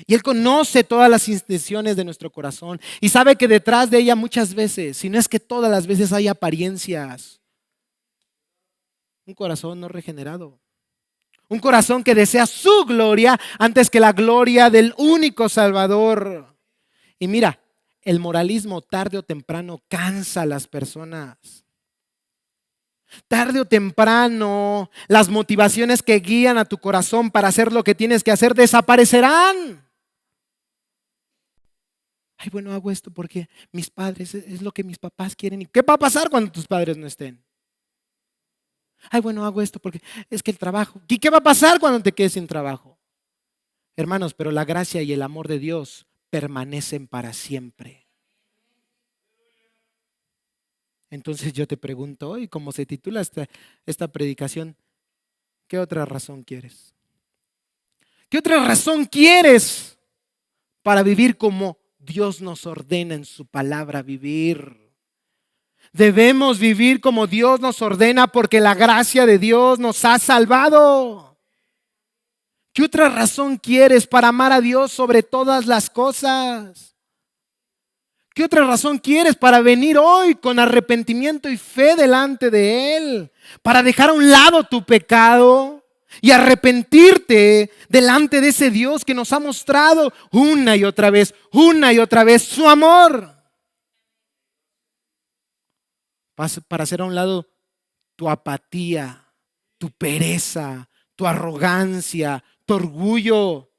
Y Él conoce todas las intenciones de nuestro corazón y sabe que detrás de ella muchas veces, si no es que todas las veces, hay apariencias. Un corazón no regenerado. Un corazón que desea su gloria antes que la gloria del único Salvador. Y mira, el moralismo tarde o temprano cansa a las personas. Tarde o temprano, las motivaciones que guían a tu corazón para hacer lo que tienes que hacer desaparecerán. Bueno, hago esto porque mis padres, es lo que mis papás quieren. ¿Y qué va a pasar cuando tus padres no estén? Bueno, hago esto porque es que el trabajo. ¿Y qué va a pasar cuando te quedes sin trabajo? Hermanos, pero la gracia y el amor de Dios permanecen para siempre. Entonces yo te pregunto hoy, como se titula esta predicación, ¿qué otra razón quieres? ¿Qué otra razón quieres para vivir como Dios nos ordena en su palabra vivir? Debemos vivir como Dios nos ordena porque la gracia de Dios nos ha salvado. ¿Qué otra razón quieres para amar a Dios sobre todas las cosas? ¿Qué otra razón quieres para venir hoy con arrepentimiento y fe delante de Él? Para dejar a un lado tu pecado y arrepentirte delante de ese Dios que nos ha mostrado una y otra vez su amor. Para hacer a un lado tu apatía, tu pereza, tu arrogancia, tu orgullo.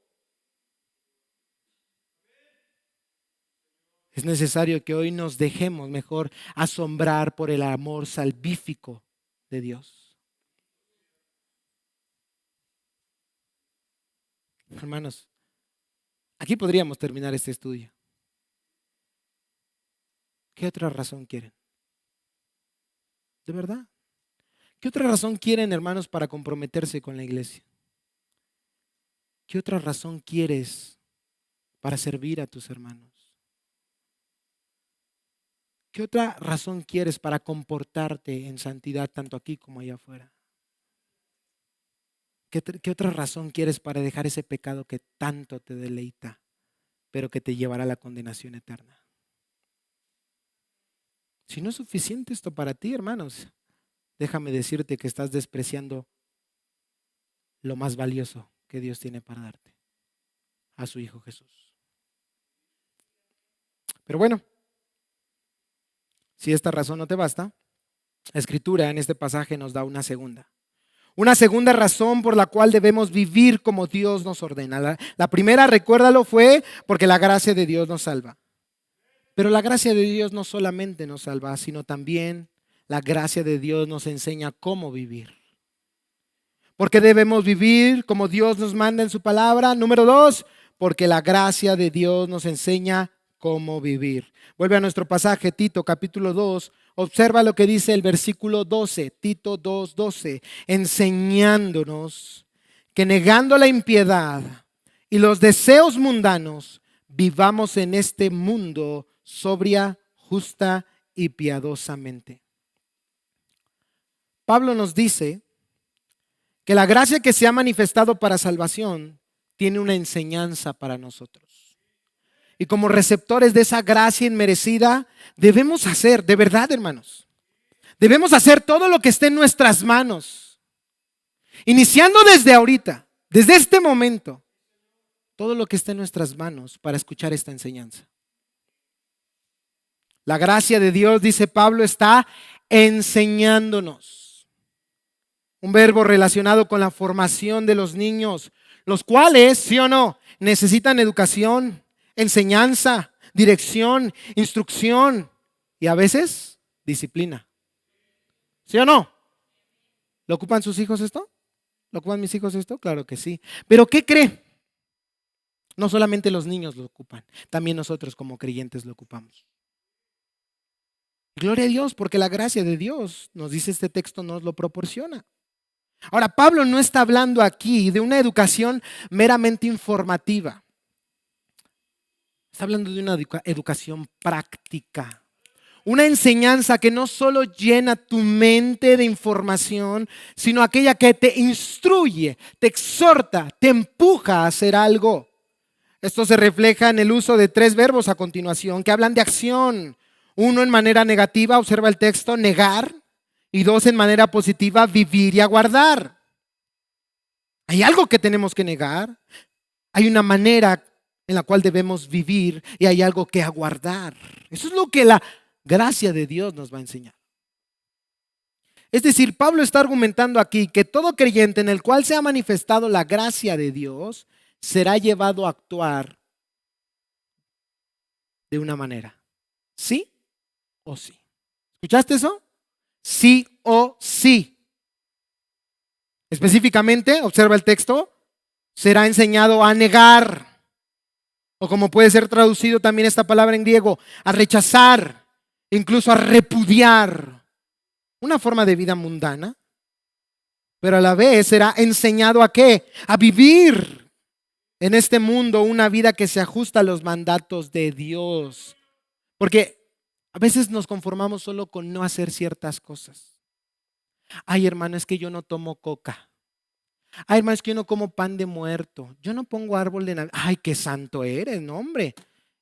Es necesario que hoy nos dejemos mejor asombrar por el amor salvífico de Dios. Hermanos, aquí podríamos terminar este estudio. ¿Qué otra razón quieren? ¿De verdad? ¿Qué otra razón quieren, hermanos, para comprometerse con la iglesia? ¿Qué otra razón quieres para servir a tus hermanos? ¿Qué otra razón quieres para comportarte en santidad tanto aquí como allá afuera? ¿Qué otra razón quieres para dejar ese pecado que tanto te deleita, pero que te llevará a la condenación eterna? Si no es suficiente esto para ti, hermanos, déjame decirte que estás despreciando lo más valioso que Dios tiene para darte, a su Hijo Jesús. Pero bueno, si esta razón no te basta, la Escritura en este pasaje nos da una segunda. Una segunda razón por la cual debemos vivir como Dios nos ordena. La primera, recuérdalo, fue porque la gracia de Dios nos salva. Pero la gracia de Dios no solamente nos salva, sino también la gracia de Dios nos enseña cómo vivir. Porque debemos vivir como Dios nos manda en su palabra. Número 2, porque la gracia de Dios nos enseña cómo vivir. Vuelve a nuestro pasaje, Tito capítulo 2, Observa lo que dice el versículo 12, Tito 2:12, enseñándonos que negando la impiedad y los deseos mundanos, vivamos en este mundo sobria, justa y piadosamente. Pablo nos dice que la gracia que se ha manifestado para salvación tiene una enseñanza para nosotros. Y como receptores de esa gracia inmerecida, debemos hacer, de verdad, hermanos, debemos hacer todo lo que esté en nuestras manos. Iniciando desde ahorita, desde este momento, todo lo que esté en nuestras manos para escuchar esta enseñanza. La gracia de Dios, dice Pablo, está enseñándonos. Un verbo relacionado con la formación de los niños, los cuales, sí o no, necesitan educación, enseñanza, dirección, instrucción y a veces disciplina. ¿Sí o no? ¿Lo ocupan sus hijos esto? ¿Lo ocupan mis hijos esto? Claro que sí. Pero ¿qué cree? No solamente los niños lo ocupan, también nosotros como creyentes lo ocupamos. Gloria a Dios, porque la gracia de Dios, nos dice este texto, nos lo proporciona. Ahora, Pablo no está hablando aquí de una educación meramente informativa. Está hablando de una educación práctica. Una enseñanza que no solo llena tu mente de información, sino aquella que te instruye, te exhorta, te empuja a hacer algo. Esto se refleja en el uso de 3 verbos a continuación que hablan de acción. 1 en manera negativa, observa el texto, negar. Y 2 en manera positiva, vivir y aguardar. Hay algo que tenemos que negar. Hay una manera en la cual debemos vivir y hay algo que aguardar. Eso es lo que la gracia de Dios nos va a enseñar. Es decir, Pablo está argumentando aquí que todo creyente en el cual se ha manifestado la gracia de Dios será llevado a actuar de una manera. ¿Sí o sí? ¿Escuchaste eso? Sí o sí. Específicamente, observa el texto, será enseñado a negar, o como puede ser traducido también esta palabra en griego, a rechazar, incluso a repudiar una forma de vida mundana, pero a la vez será enseñado a ¿qué? A vivir en este mundo una vida que se ajusta a los mandatos de Dios. Porque a veces nos conformamos solo con no hacer ciertas cosas. Ay, hermano, es que yo no tomo coca. Ay, hermano, es que yo no como pan de muerto. Yo no pongo árbol de Navidad. Ay, qué santo eres, no, hombre.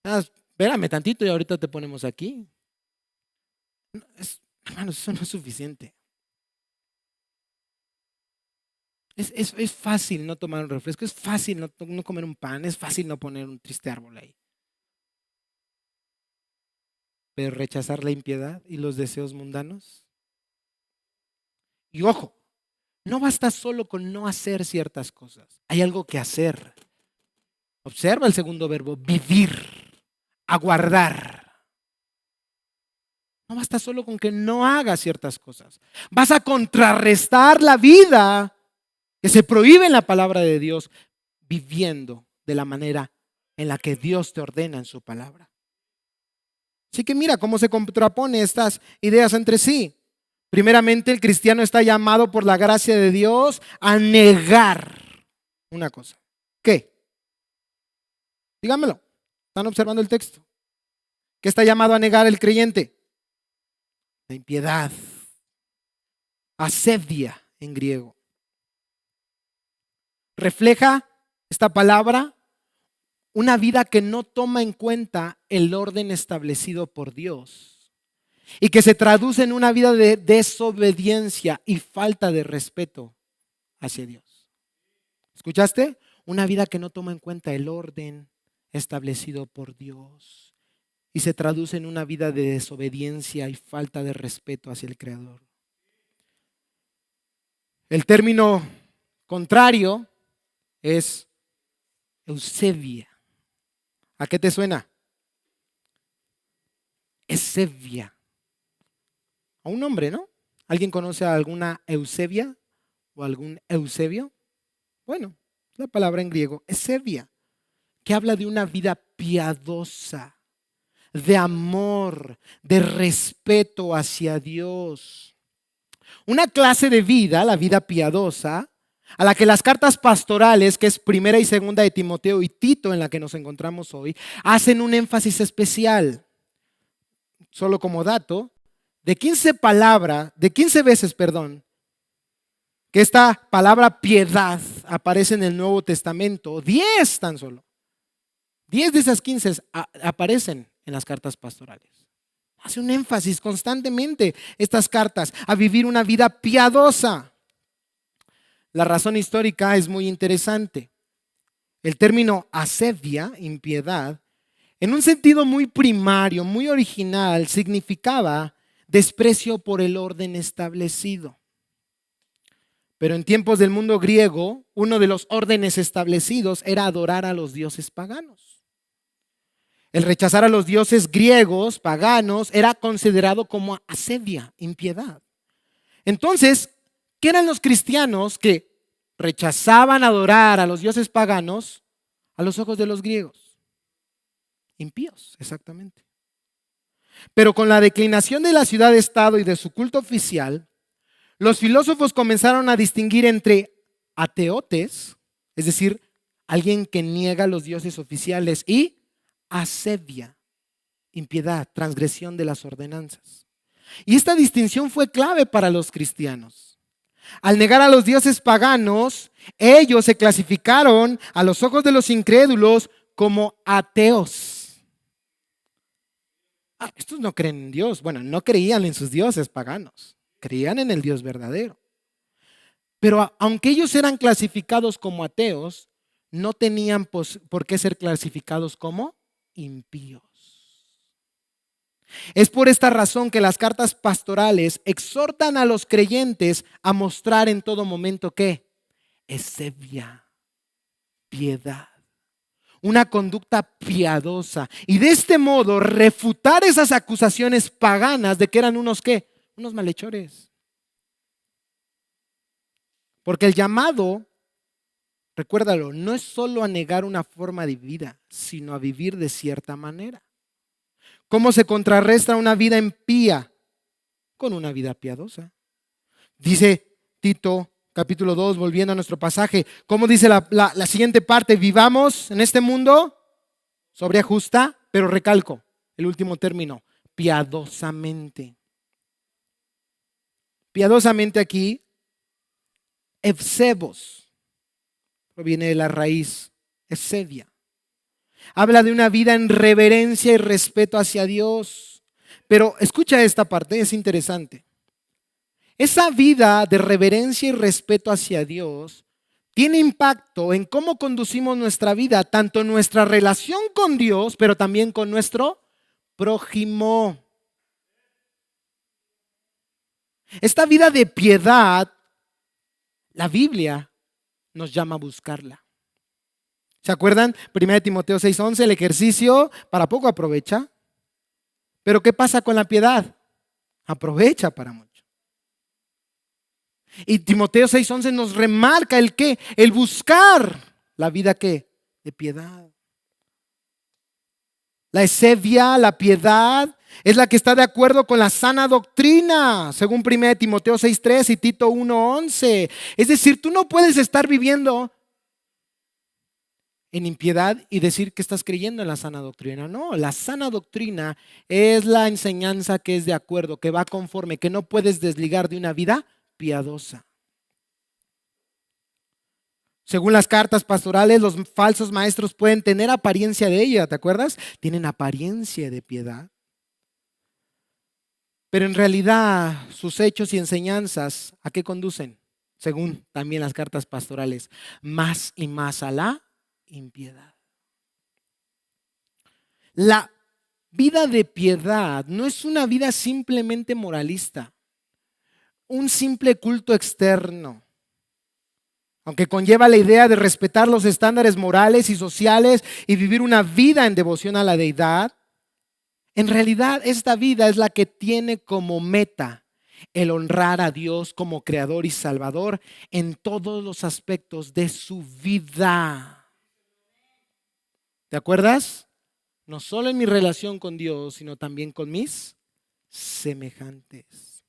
Espérame tantito y ahorita te ponemos aquí. Hermano, eso no es suficiente. Es fácil no tomar un refresco, es fácil no comer un pan, es fácil no poner un triste árbol ahí. Pero rechazar la impiedad y los deseos mundanos. Y ojo, no basta solo con no hacer ciertas cosas. Hay algo que hacer. Observa el segundo verbo, vivir, aguardar. No basta solo con que no hagas ciertas cosas. Vas a contrarrestar la vida que se prohíbe en la palabra de Dios, viviendo de la manera en la que Dios te ordena en su palabra. Así que mira cómo se contrapone estas ideas entre sí. Primeramente, el cristiano está llamado por la gracia de Dios a negar una cosa. ¿Qué? Dígamelo. ¿Están observando el texto? ¿Qué está llamado a negar el creyente? La impiedad. Asedia en griego. Refleja esta palabra una vida que no toma en cuenta el orden establecido por Dios y que se traduce en una vida de desobediencia y falta de respeto hacia Dios. ¿Escuchaste? Una vida que no toma en cuenta el orden establecido por Dios y se traduce en una vida de desobediencia y falta de respeto hacia el Creador. El término contrario es eusebia. ¿A qué te suena? Eusebia. A un nombre, ¿no? ¿Alguien conoce a alguna Eusebia o algún Eusebio? Bueno, la palabra en griego, eusebia, que habla de una vida piadosa, de amor, de respeto hacia Dios. Una clase de vida, la vida piadosa, a la que las cartas pastorales, que es primera y segunda de Timoteo y Tito, en la que nos encontramos hoy, hacen un énfasis especial. Solo como dato, de 15 veces, que esta palabra piedad aparece en el Nuevo Testamento, 10 tan solo. 10 de esas 15 aparecen en las cartas pastorales. Hace un énfasis constantemente estas cartas a vivir una vida piadosa. La razón histórica es muy interesante. El término asedia, impiedad, en un sentido muy primario, muy original, significaba desprecio por el orden establecido. Pero en tiempos del mundo griego, uno de los órdenes establecidos era adorar a los dioses paganos. El rechazar a los dioses griegos, paganos, era considerado como asedia, impiedad. Entonces, ¿qué eran los cristianos que rechazaban adorar a los dioses paganos a los ojos de los griegos? Impíos, exactamente. Pero con la declinación de la ciudad-estado y de su culto oficial, los filósofos comenzaron a distinguir entre ateotes, es decir, alguien que niega los dioses oficiales, y asedia, impiedad, transgresión de las ordenanzas. Y esta distinción fue clave para los cristianos. Al negar a los dioses paganos, ellos se clasificaron a los ojos de los incrédulos como ateos. Estos no creen en Dios. Bueno, no creían en sus dioses paganos. Creían en el Dios verdadero. Pero aunque ellos eran clasificados como ateos, no tenían por qué ser clasificados como impíos. Es por esta razón que las cartas pastorales exhortan a los creyentes a mostrar en todo momento ¿qué? Esevia, piedad, una conducta piadosa, y de este modo refutar esas acusaciones paganas de que eran unos ¿qué? Unos malhechores. Porque el llamado, recuérdalo, no es solo a negar una forma de vida, sino a vivir de cierta manera. ¿Cómo se contrarresta una vida impía? Con una vida piadosa. Dice Tito capítulo 2, volviendo a nuestro pasaje, ¿cómo dice la siguiente parte? Vivamos en este mundo sobria, justa, pero recalco el último término, piadosamente. Piadosamente aquí, eusebos, proviene de la raíz esedia. Habla de una vida en reverencia y respeto hacia Dios. Pero escucha esta parte, es interesante. Esa vida de reverencia y respeto hacia Dios tiene impacto en cómo conducimos nuestra vida, tanto en nuestra relación con Dios, pero también con nuestro prójimo. Esta vida de piedad, la Biblia nos llama a buscarla. ¿Se acuerdan? 1 Timoteo 6:11, el ejercicio para poco aprovecha. Pero ¿qué pasa con la piedad? Aprovecha para mucho. Y Timoteo 6:11 nos remarca el qué, el buscar la vida ¿qué? De piedad. La esevia, la piedad, es la que está de acuerdo con la sana doctrina, según 1 Timoteo 6:3 y Tito 1:11. Es decir, tú no puedes estar viviendo en impiedad y decir que estás creyendo en la sana doctrina. No, la sana doctrina es la enseñanza que es de acuerdo, que va conforme, que no puedes desligar de una vida piadosa. Según las cartas pastorales, los falsos maestros pueden tener apariencia de ella, ¿te acuerdas? Tienen apariencia de piedad. Pero en realidad sus hechos y enseñanzas, ¿a qué conducen? Según también las cartas pastorales, más y más a la impiedad. La vida de piedad no es una vida simplemente moralista, un simple culto externo. Aunque conlleva la idea de respetar los estándares morales y sociales y vivir una vida en devoción a la deidad, en realidad esta vida es la que tiene como meta el honrar a Dios como creador y salvador en todos los aspectos de su vida. ¿Te acuerdas? no solo en mi relación con Dios, sino también con mis semejantes.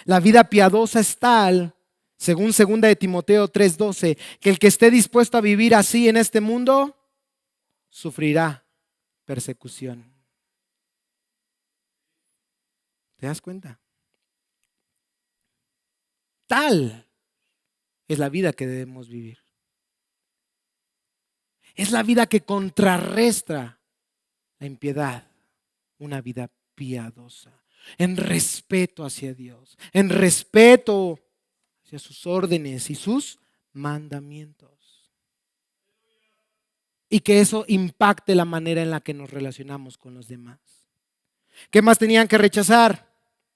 La vida piadosa es tal, según 2 de Timoteo 3:12, que el que esté dispuesto a vivir así en este mundo, sufrirá persecución. ¿Te das cuenta? Tal es la vida que debemos vivir. Es la vida que contrarresta la impiedad. Una vida piadosa, en respeto hacia Dios, en respeto hacia sus órdenes y sus mandamientos. Y que eso impacte la manera en la que nos relacionamos con los demás. ¿Qué más tenían que rechazar?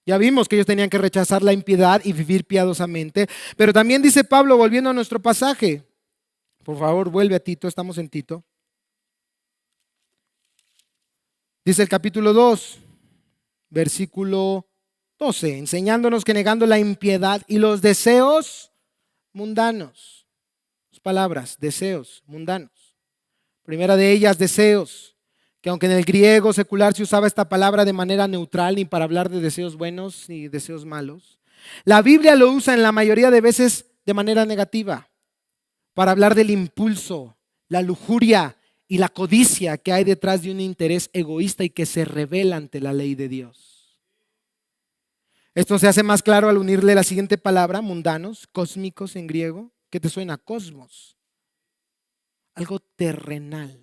Ya vimos que ellos tenían que rechazar la impiedad y vivir piadosamente. Pero también dice Pablo, volviendo a nuestro pasaje. Por favor, vuelve a Tito, estamos en Tito. Dice el capítulo 2, versículo 12, enseñándonos que negando la impiedad y los deseos mundanos. Dos palabras, deseos mundanos. Primera de ellas, deseos, que aunque en el griego secular se usaba esta palabra de manera neutral, ni para hablar de deseos buenos ni deseos malos, la Biblia lo usa en la mayoría de veces de manera negativa, para hablar del impulso, la lujuria y la codicia que hay detrás de un interés egoísta y que se revela ante la ley de Dios. Esto se hace más claro al unirle la siguiente palabra, mundanos, cósmicos en griego. ¿Qué te suena? Cosmos. Algo terrenal,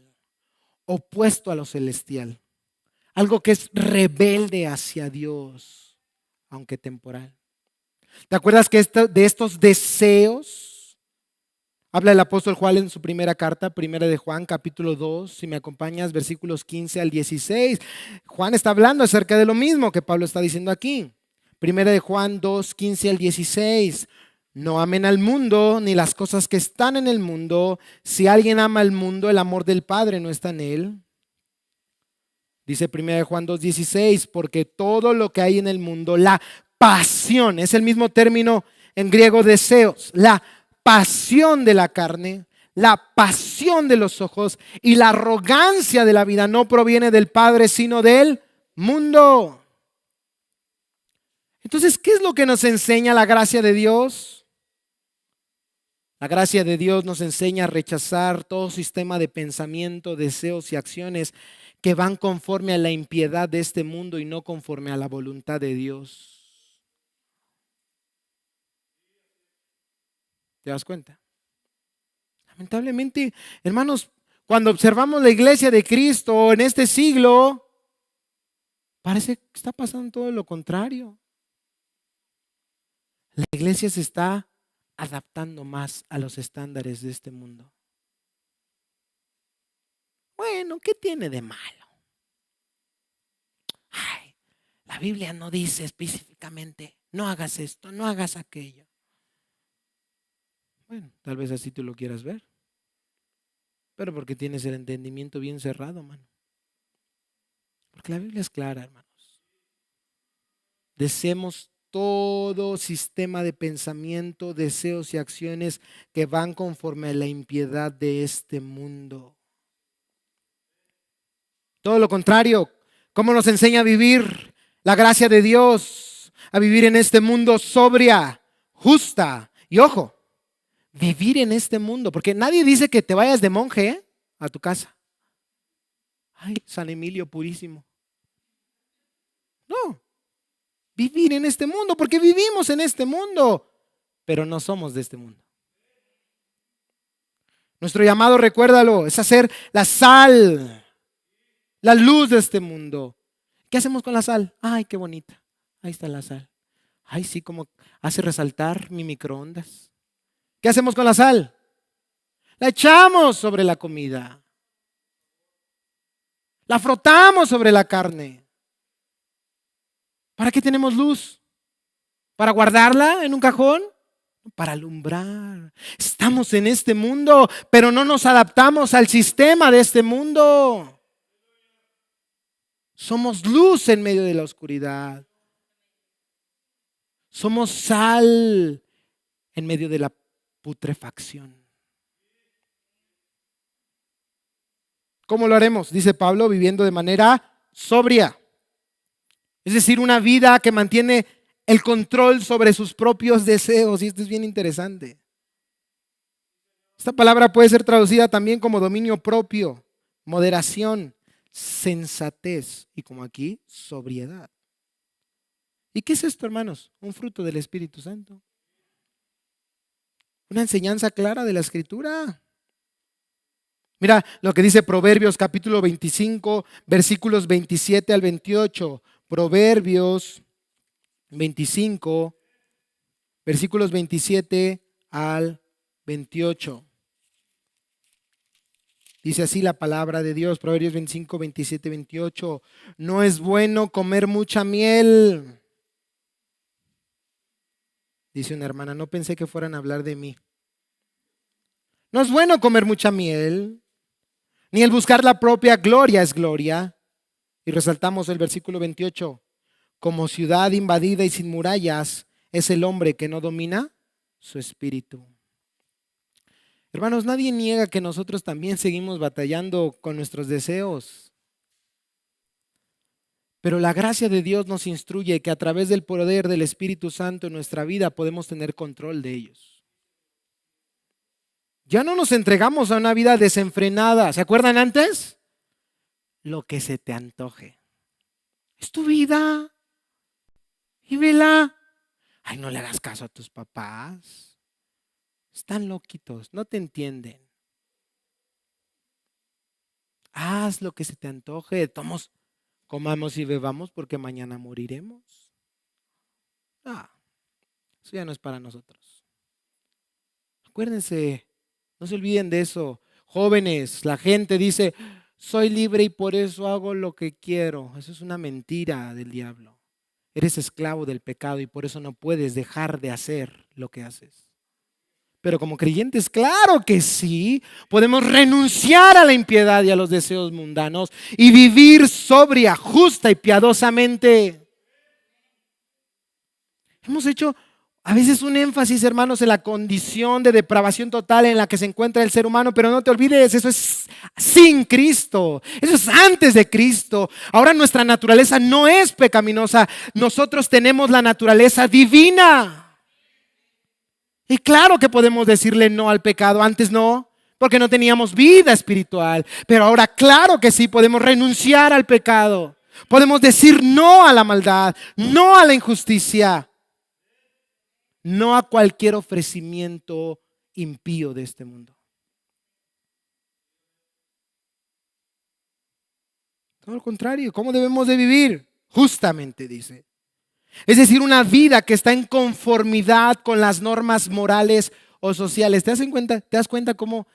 opuesto a lo celestial. Algo que es rebelde hacia Dios, aunque temporal. ¿Te acuerdas que de estos deseos habla el apóstol Juan en su primera carta, primera de Juan, capítulo 2, si me acompañas, versículos 15 al 16? Juan está hablando acerca de lo mismo que Pablo está diciendo aquí. Primera de Juan 2, 15 al 16. No amen al mundo ni las cosas que están en el mundo. Si alguien ama al mundo, el amor del Padre no está en él. Dice primera de Juan 2, 16, porque todo lo que hay en el mundo, la pasión, es el mismo término en griego deseos, la pasión de la carne, la pasión de los ojos y la arrogancia de la vida no proviene del Padre, sino del mundo. Entonces, ¿qué es lo que nos enseña la gracia de Dios? La gracia de Dios nos enseña a rechazar todo sistema de pensamiento, deseos y acciones que van conforme a la impiedad de este mundo y no conforme a la voluntad de Dios. ¿Te das cuenta? Lamentablemente, hermanos, cuando observamos la iglesia de Cristo en este siglo, parece que está pasando todo lo contrario. La iglesia se está adaptando más a los estándares de este mundo. Bueno, ¿qué tiene de malo? Ay, la Biblia no dice específicamente, no hagas esto, no hagas aquello. Bueno, tal vez así tú lo quieras ver, pero porque tienes el entendimiento bien cerrado, mano. Porque la Biblia es clara, hermanos. Deseemos todo sistema de pensamiento, deseos y acciones que van conforme a la impiedad de este mundo. Todo lo contrario, ¿cómo nos enseña a vivir la gracia de Dios? A vivir en este mundo sobria, justa. Y ojo, vivir en este mundo, porque nadie dice que te vayas de monje a tu casa. Ay, San Emilio purísimo. No, vivir en este mundo, porque vivimos en este mundo, pero no somos de este mundo. Nuestro llamado, recuérdalo, es hacer la sal, la luz de este mundo. ¿Qué hacemos con la sal? Ay, qué bonita. Ahí está la sal. Ay, sí, como hace resaltar mi microondas. ¿Qué hacemos con la sal? La echamos sobre la comida. La frotamos sobre la carne. ¿Para qué tenemos luz? ¿Para guardarla en un cajón? Para alumbrar. Estamos en este mundo, pero no nos adaptamos al sistema de este mundo. Somos luz en medio de la oscuridad. Somos sal en medio de la putrefacción. ¿Cómo lo haremos? Dice Pablo, viviendo de manera sobria. Es decir, una vida que mantiene el control sobre sus propios deseos. Y esto es bien interesante. Esta palabra puede ser traducida también como dominio propio, moderación, sensatez y como aquí, sobriedad. ¿Y qué es esto, hermanos? Un fruto del Espíritu Santo. Una enseñanza clara de la Escritura. Mira lo que dice Proverbios capítulo 25, versículos 27 al 28. Proverbios 25, versículos 27 al 28. Dice así la palabra de Dios, Proverbios 25, 27, 28. No es bueno comer mucha miel. Dice una hermana, no pensé que fueran a hablar de mí. No es bueno comer mucha miel, ni el buscar la propia gloria es gloria. Y resaltamos el versículo 28. Como ciudad invadida y sin murallas es el hombre que no domina su espíritu. Hermanos, nadie niega que nosotros también seguimos batallando con nuestros deseos. Pero la gracia de Dios nos instruye que a través del poder del Espíritu Santo en nuestra vida podemos tener control de ellos. Ya no nos entregamos a una vida desenfrenada. ¿Se acuerdan antes? Lo que se te antoje. Es tu vida. Vívela. Ay, no le hagas caso a tus papás. Están loquitos, no te entienden. Haz lo que se te antoje. Comamos y bebamos porque mañana moriremos. Eso ya no es para nosotros. Acuérdense, no se olviden de eso. Jóvenes, la gente dice, soy libre y por eso hago lo que quiero. Eso es una mentira del diablo. Eres esclavo del pecado y por eso no puedes dejar de hacer lo que haces. Pero como creyentes, claro que sí, podemos renunciar a la impiedad y a los deseos mundanos y vivir sobria, justa y piadosamente. Hemos hecho a veces un énfasis, hermanos, en la condición de depravación total en la que se encuentra el ser humano, pero no te olvides, eso es sin Cristo, eso es antes de Cristo. Ahora nuestra naturaleza no es pecaminosa, nosotros tenemos la naturaleza divina. Y claro que podemos decirle no al pecado, antes no, porque no teníamos vida espiritual, pero ahora claro que sí, podemos renunciar al pecado, podemos decir no a la maldad, no a la injusticia, no a cualquier ofrecimiento impío de este mundo. Todo lo contrario, ¿cómo debemos de vivir? Justamente, dice. Es decir, una vida que está en conformidad con las normas morales o sociales. ¿Te das cuenta cómo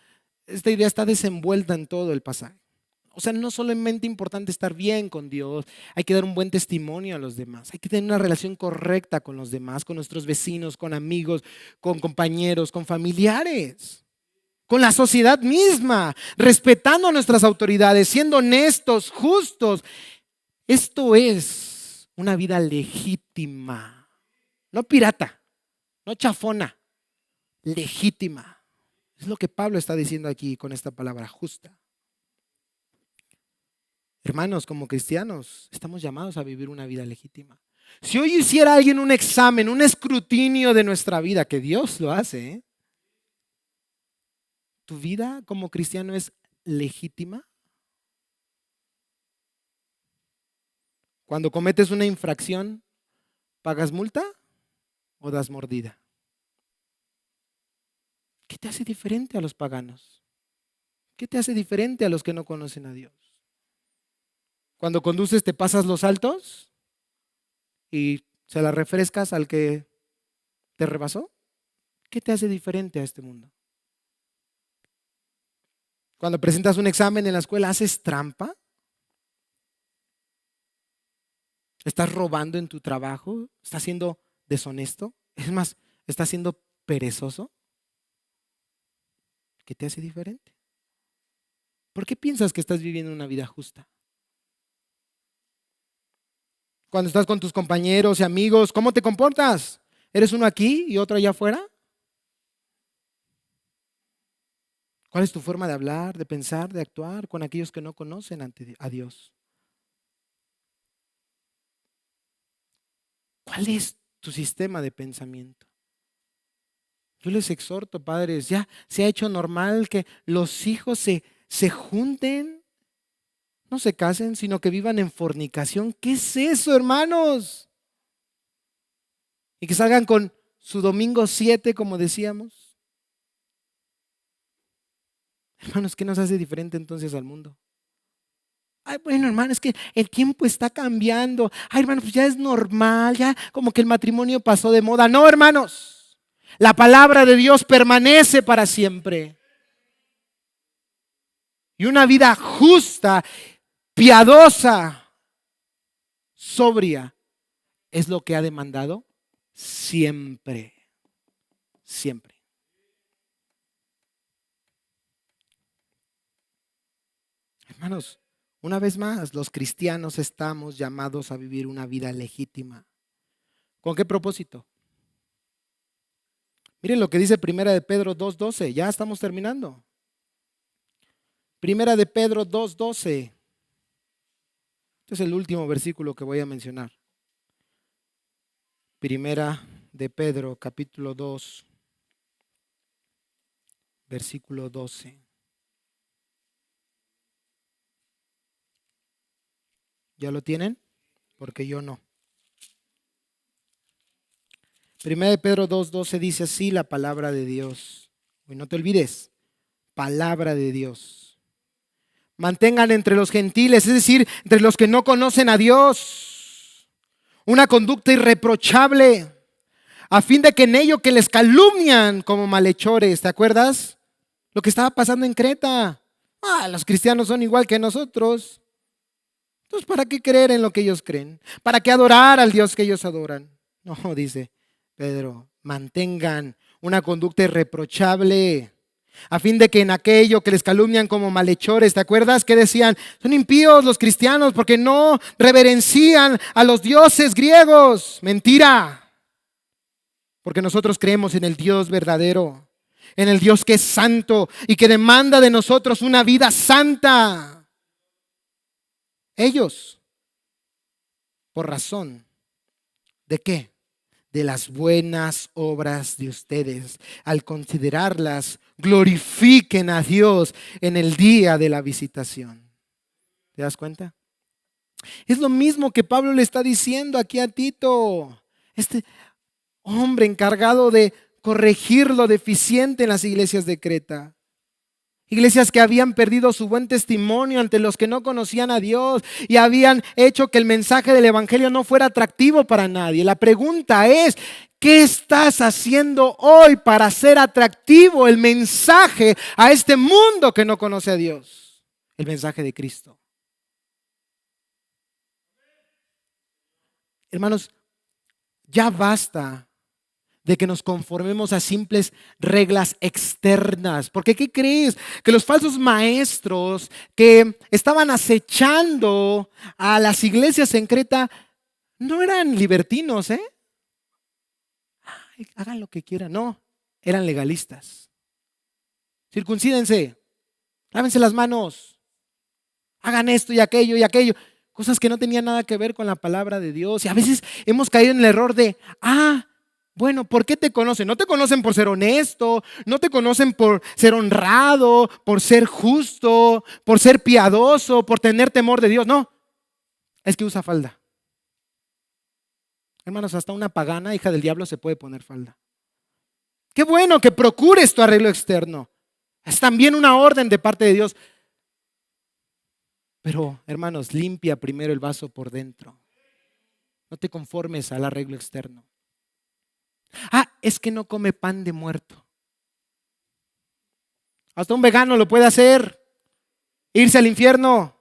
esta idea está desenvuelta en todo el pasaje? O sea, no solamente es importante estar bien con Dios, hay que dar un buen testimonio a los demás, hay que tener una relación correcta con los demás, con nuestros vecinos, con amigos, con compañeros, con familiares, con la sociedad misma, respetando a nuestras autoridades, siendo honestos, justos. Esto es una vida legítima, no pirata, no chafona, legítima. Es lo que Pablo está diciendo aquí con esta palabra, justa. Hermanos, como cristianos, estamos llamados a vivir una vida legítima. Si hoy hiciera alguien un examen, un escrutinio de nuestra vida, que Dios lo hace, ¿eh? ¿Tu vida como cristiano es legítima? Cuando cometes una infracción, ¿pagas multa o das mordida? ¿Qué te hace diferente a los paganos? ¿Qué te hace diferente a los que no conocen a Dios? Cuando conduces, ¿te pasas los altos y se la refrescas al que te rebasó? ¿Qué te hace diferente a este mundo? Cuando presentas un examen en la escuela, ¿haces trampa? ¿Estás robando en tu trabajo? ¿Estás siendo deshonesto? Es más, ¿estás siendo perezoso? ¿Qué te hace diferente? ¿Por qué piensas que estás viviendo una vida justa? Cuando estás con tus compañeros y amigos, ¿cómo te comportas? ¿Eres uno aquí y otro allá afuera? ¿Cuál es tu forma de hablar, de pensar, de actuar con aquellos que no conocen a Dios? ¿Cuál es tu sistema de pensamiento? Yo les exhorto, padres, ya se ha hecho normal que los hijos se junten, no se casen, sino que vivan en fornicación. ¿Qué es eso, hermanos? Y que salgan con su domingo 7, como decíamos. Hermanos, ¿qué nos hace diferente entonces al mundo? Ay, bueno, hermano, es que el tiempo está cambiando. Ay, hermano, pues ya es normal, ya como que el matrimonio pasó de moda. No, hermanos, la palabra de Dios permanece para siempre. Y una vida justa, piadosa, sobria, es lo que ha demandado siempre, siempre. Hermanos, una vez más, los cristianos estamos llamados a vivir una vida legítima. ¿Con qué propósito? Miren lo que dice Primera de Pedro 2:12. Ya estamos terminando. Primera de Pedro 2:12. Este es el último versículo que voy a mencionar. Primera de Pedro, capítulo 2, versículo 12. ¿Ya lo tienen? Porque yo no. Primera de Pedro 2:12 dice así la palabra de Dios. Y no te olvides, palabra de Dios. Mantengan entre los gentiles, es decir, entre los que no conocen a Dios, una conducta irreprochable, a fin de que en ello que les calumnian como malhechores, ¿te acuerdas? Lo que estaba pasando en Creta. Los cristianos son igual que nosotros. Entonces, ¿para qué creer en lo que ellos creen? ¿Para qué adorar al Dios que ellos adoran? No, dice Pedro, mantengan una conducta irreprochable, a fin de que en aquello que les calumnian como malhechores, ¿te acuerdas que decían? Son impíos los cristianos porque no reverencian a los dioses griegos. Mentira, porque nosotros creemos en el Dios verdadero, en el Dios que es santo y que demanda de nosotros una vida santa. Ellos, por razón ¿de qué? De las buenas obras de ustedes, al considerarlas, glorifiquen a Dios en el día de la visitación. ¿Te das cuenta? Es lo mismo que Pablo le está diciendo aquí a Tito, este hombre encargado de corregir lo deficiente en las iglesias de Creta. Iglesias que habían perdido su buen testimonio ante los que no conocían a Dios y habían hecho que el mensaje del evangelio no fuera atractivo para nadie. La pregunta es, ¿qué estás haciendo hoy para hacer atractivo el mensaje a este mundo que no conoce a Dios? El mensaje de Cristo. Hermanos, ya basta de que nos conformemos a simples reglas externas. Porque ¿qué crees? Que los falsos maestros que estaban acechando a las iglesias en Creta no eran libertinos, ¿eh? Ay, hagan lo que quieran. No, eran legalistas. Circuncídense, lávense las manos, hagan esto y aquello y aquello. Cosas que no tenían nada que ver con la palabra de Dios. Y a veces hemos caído en el error de, bueno, ¿por qué te conocen? No te conocen por ser honesto, no te conocen por ser honrado, por ser justo, por ser piadoso, por tener temor de Dios. No, es que usa falda. Hermanos, hasta una pagana, hija del diablo, se puede poner falda. Qué bueno que procures tu arreglo externo. Es también una orden de parte de Dios. Pero, hermanos, limpia primero el vaso por dentro. No te conformes al arreglo externo. Es que no come pan de muerto. Hasta un vegano lo puede hacer, irse al infierno.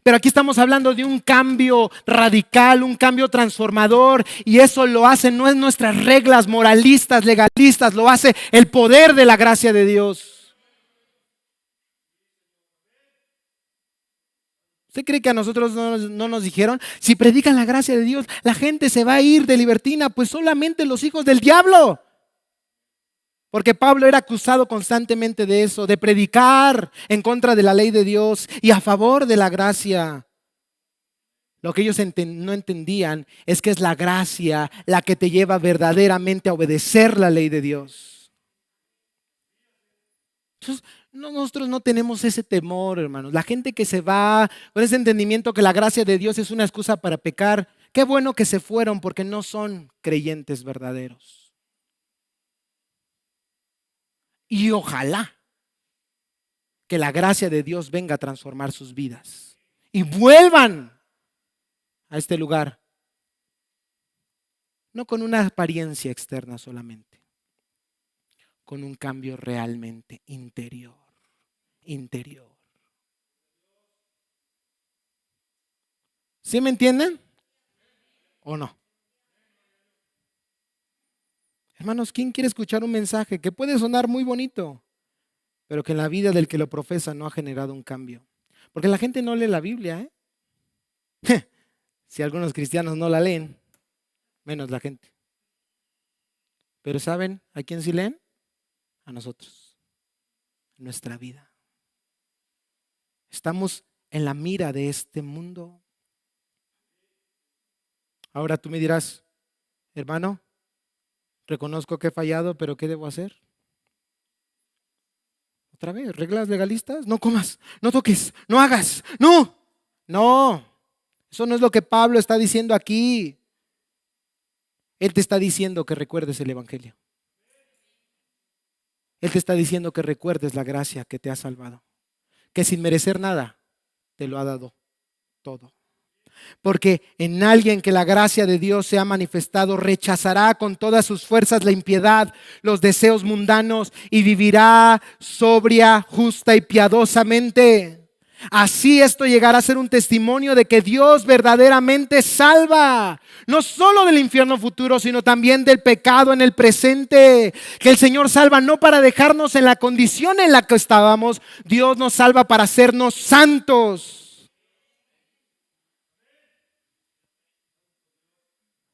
Pero aquí estamos hablando de un cambio radical, un cambio transformador. Y eso lo hacen, no es nuestras reglas moralistas, legalistas, lo hace el poder de la gracia de Dios. ¿Usted cree que a nosotros no nos dijeron? Si predican la gracia de Dios, la gente se va a ir de libertina, pues solamente los hijos del diablo. Porque Pablo era acusado constantemente de eso, de predicar en contra de la ley de Dios y a favor de la gracia. Lo que ellos no entendían es que es la gracia la que te lleva verdaderamente a obedecer la ley de Dios. Entonces, nosotros no tenemos ese temor, hermanos. La gente que se va con ese entendimiento que la gracia de Dios es una excusa para pecar, qué bueno que se fueron porque no son creyentes verdaderos. Y ojalá que la gracia de Dios venga a transformar sus vidas y vuelvan a este lugar, no con una apariencia externa solamente, con un cambio realmente interior. ¿Sí me entienden? ¿O no? Hermanos, ¿quién quiere escuchar un mensaje que puede sonar muy bonito, pero que en la vida del que lo profesa no ha generado un cambio? Porque la gente no lee la Biblia, ¿eh? Si algunos cristianos no la leen, menos la gente. Pero ¿saben a quién sí leen? A nosotros, nuestra vida. Estamos en la mira de este mundo. Ahora tú me dirás, hermano, reconozco que he fallado, pero ¿qué debo hacer? Otra vez, reglas legalistas, no comas, no toques, no hagas, no, eso no es lo que Pablo está diciendo aquí. Él te está diciendo que recuerdes el Evangelio. Él te está diciendo que recuerdes la gracia que te ha salvado, que sin merecer nada te lo ha dado todo. Porque en alguien que la gracia de Dios se ha manifestado, rechazará con todas sus fuerzas la impiedad, los deseos mundanos y vivirá sobria, justa y piadosamente. Así esto llegará a ser un testimonio de que Dios verdaderamente salva, no solo del infierno futuro, sino también del pecado en el presente. Que el Señor salva no para dejarnos en la condición en la que estábamos, Dios nos salva para hacernos santos.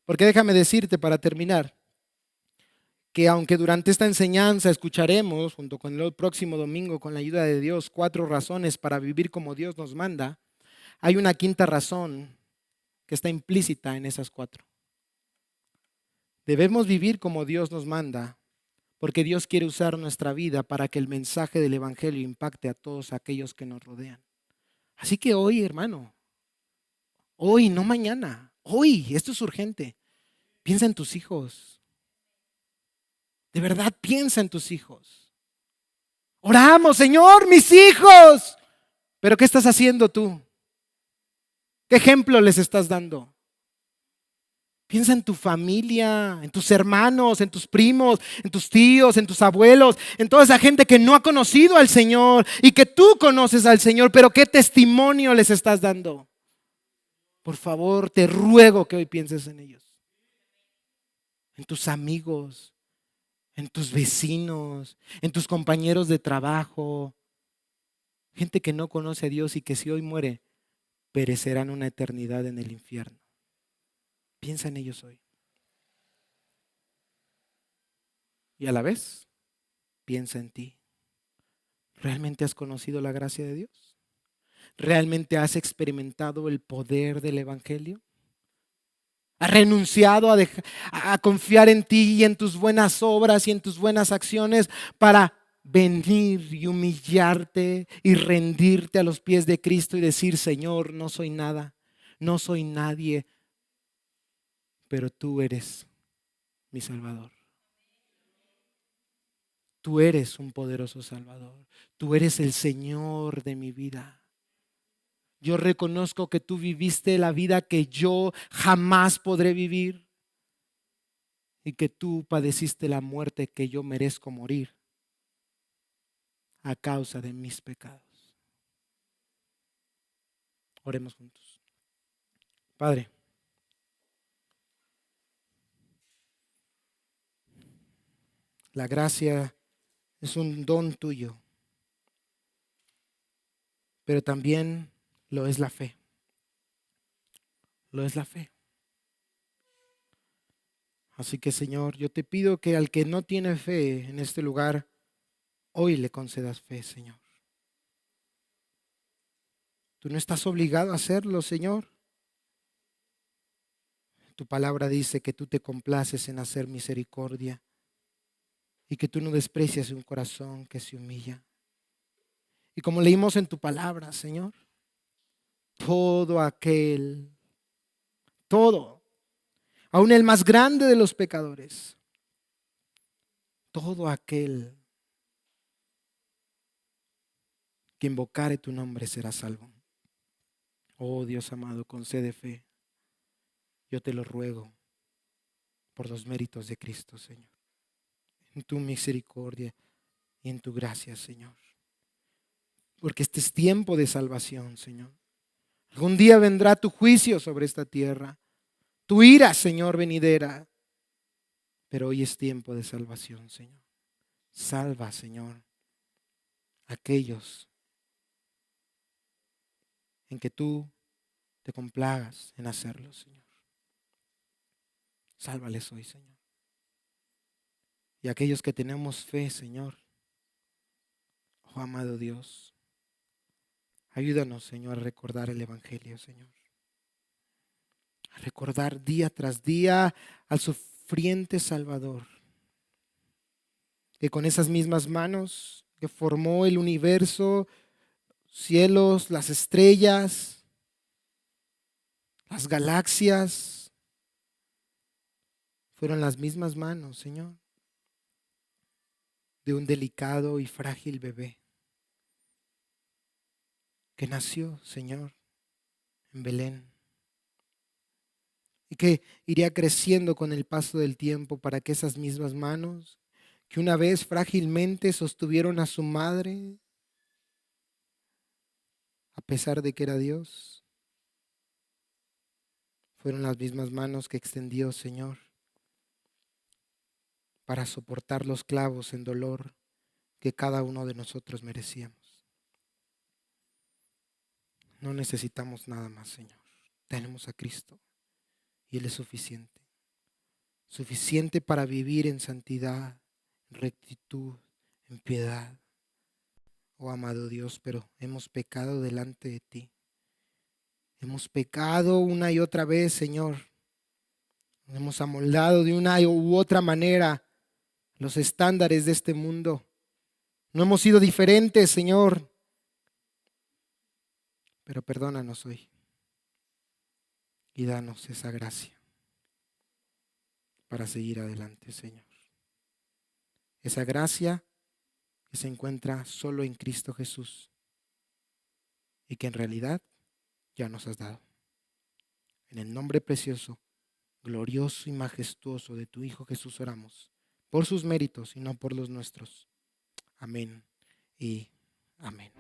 Porque déjame decirte para terminar, que aunque durante esta enseñanza escucharemos, junto con el próximo domingo, con la ayuda de Dios, 4 razones para vivir como Dios nos manda, hay una quinta razón que está implícita en esas 4. Debemos vivir como Dios nos manda, porque Dios quiere usar nuestra vida para que el mensaje del Evangelio impacte a todos aquellos que nos rodean. Así que hoy, hermano, hoy, no mañana, hoy, esto es urgente. Piensa en tus hijos. De verdad, piensa en tus hijos. Oramos, Señor, mis hijos. Pero ¿qué estás haciendo tú? ¿Qué ejemplo les estás dando? Piensa en tu familia, en tus hermanos, en tus primos, en tus tíos, en tus abuelos, en toda esa gente que no ha conocido al Señor y que tú conoces al Señor, pero ¿qué testimonio les estás dando? Por favor, te ruego que hoy pienses en ellos, en tus amigos, en tus vecinos, en tus compañeros de trabajo, gente que no conoce a Dios y que si hoy muere, perecerán una eternidad en el infierno. Piensa en ellos hoy. Y a la vez, piensa en ti. ¿Realmente has conocido la gracia de Dios? ¿Realmente has experimentado el poder del Evangelio? ¿Has renunciado a confiar en ti y en tus buenas obras y en tus buenas acciones para venir y humillarte y rendirte a los pies de Cristo y decir, Señor, no soy nada, no soy nadie, pero tú eres mi Salvador? Tú eres un poderoso Salvador. Tú eres el Señor de mi vida. Yo reconozco que tú viviste la vida que yo jamás podré vivir y que tú padeciste la muerte que yo merezco morir a causa de mis pecados. Oremos juntos. Padre, la gracia es un don tuyo, pero también lo es la fe. Lo es la fe. Así que, Señor, yo te pido que al que no tiene fe en este lugar, hoy le concedas fe, Señor. Tú no estás obligado a hacerlo, Señor. Tu palabra dice que tú te complaces en hacer misericordia y que tú no desprecias un corazón que se humilla. Y como leímos en tu palabra, Señor, todo aquel, todo, aun el más grande de los pecadores, todo aquel que invocare tu nombre será salvo. Oh Dios amado, concede fe. Yo te lo ruego por los méritos de Cristo, Señor. En tu misericordia y en tu gracia, Señor. Porque este es tiempo de salvación, Señor. Algún día vendrá tu juicio sobre esta tierra, tu ira, Señor, venidera. Pero hoy es tiempo de salvación, Señor. Salva, Señor, a aquellos en que tú te complagas en hacerlo, Señor. Sálvales hoy, Señor. Y aquellos que tenemos fe, Señor, oh amado Dios, ayúdanos, Señor, a recordar el Evangelio, Señor. A recordar día tras día al sufriente Salvador, que con esas mismas manos que formó el universo, cielos, las estrellas, las galaxias, fueron las mismas manos, Señor, de un delicado y frágil bebé que nació, Señor, en Belén y que iría creciendo con el paso del tiempo para que esas mismas manos que una vez frágilmente sostuvieron a su madre, a pesar de que era Dios, fueron las mismas manos que extendió, Señor, para soportar los clavos en dolor que cada uno de nosotros merecíamos. No necesitamos nada más, Señor. Tenemos a Cristo y Él es suficiente. Suficiente para vivir en santidad, en rectitud, en piedad. Oh amado Dios, pero hemos pecado delante de ti. Hemos pecado una y otra vez, Señor. Nos hemos amoldado de una u otra manera los estándares de este mundo. No hemos sido diferentes, Señor. Pero perdónanos hoy y danos esa gracia para seguir adelante, Señor. Esa gracia que se encuentra solo en Cristo Jesús y que en realidad ya nos has dado. En el nombre precioso, glorioso y majestuoso de tu Hijo Jesús oramos, por sus méritos y no por los nuestros. Amén y amén.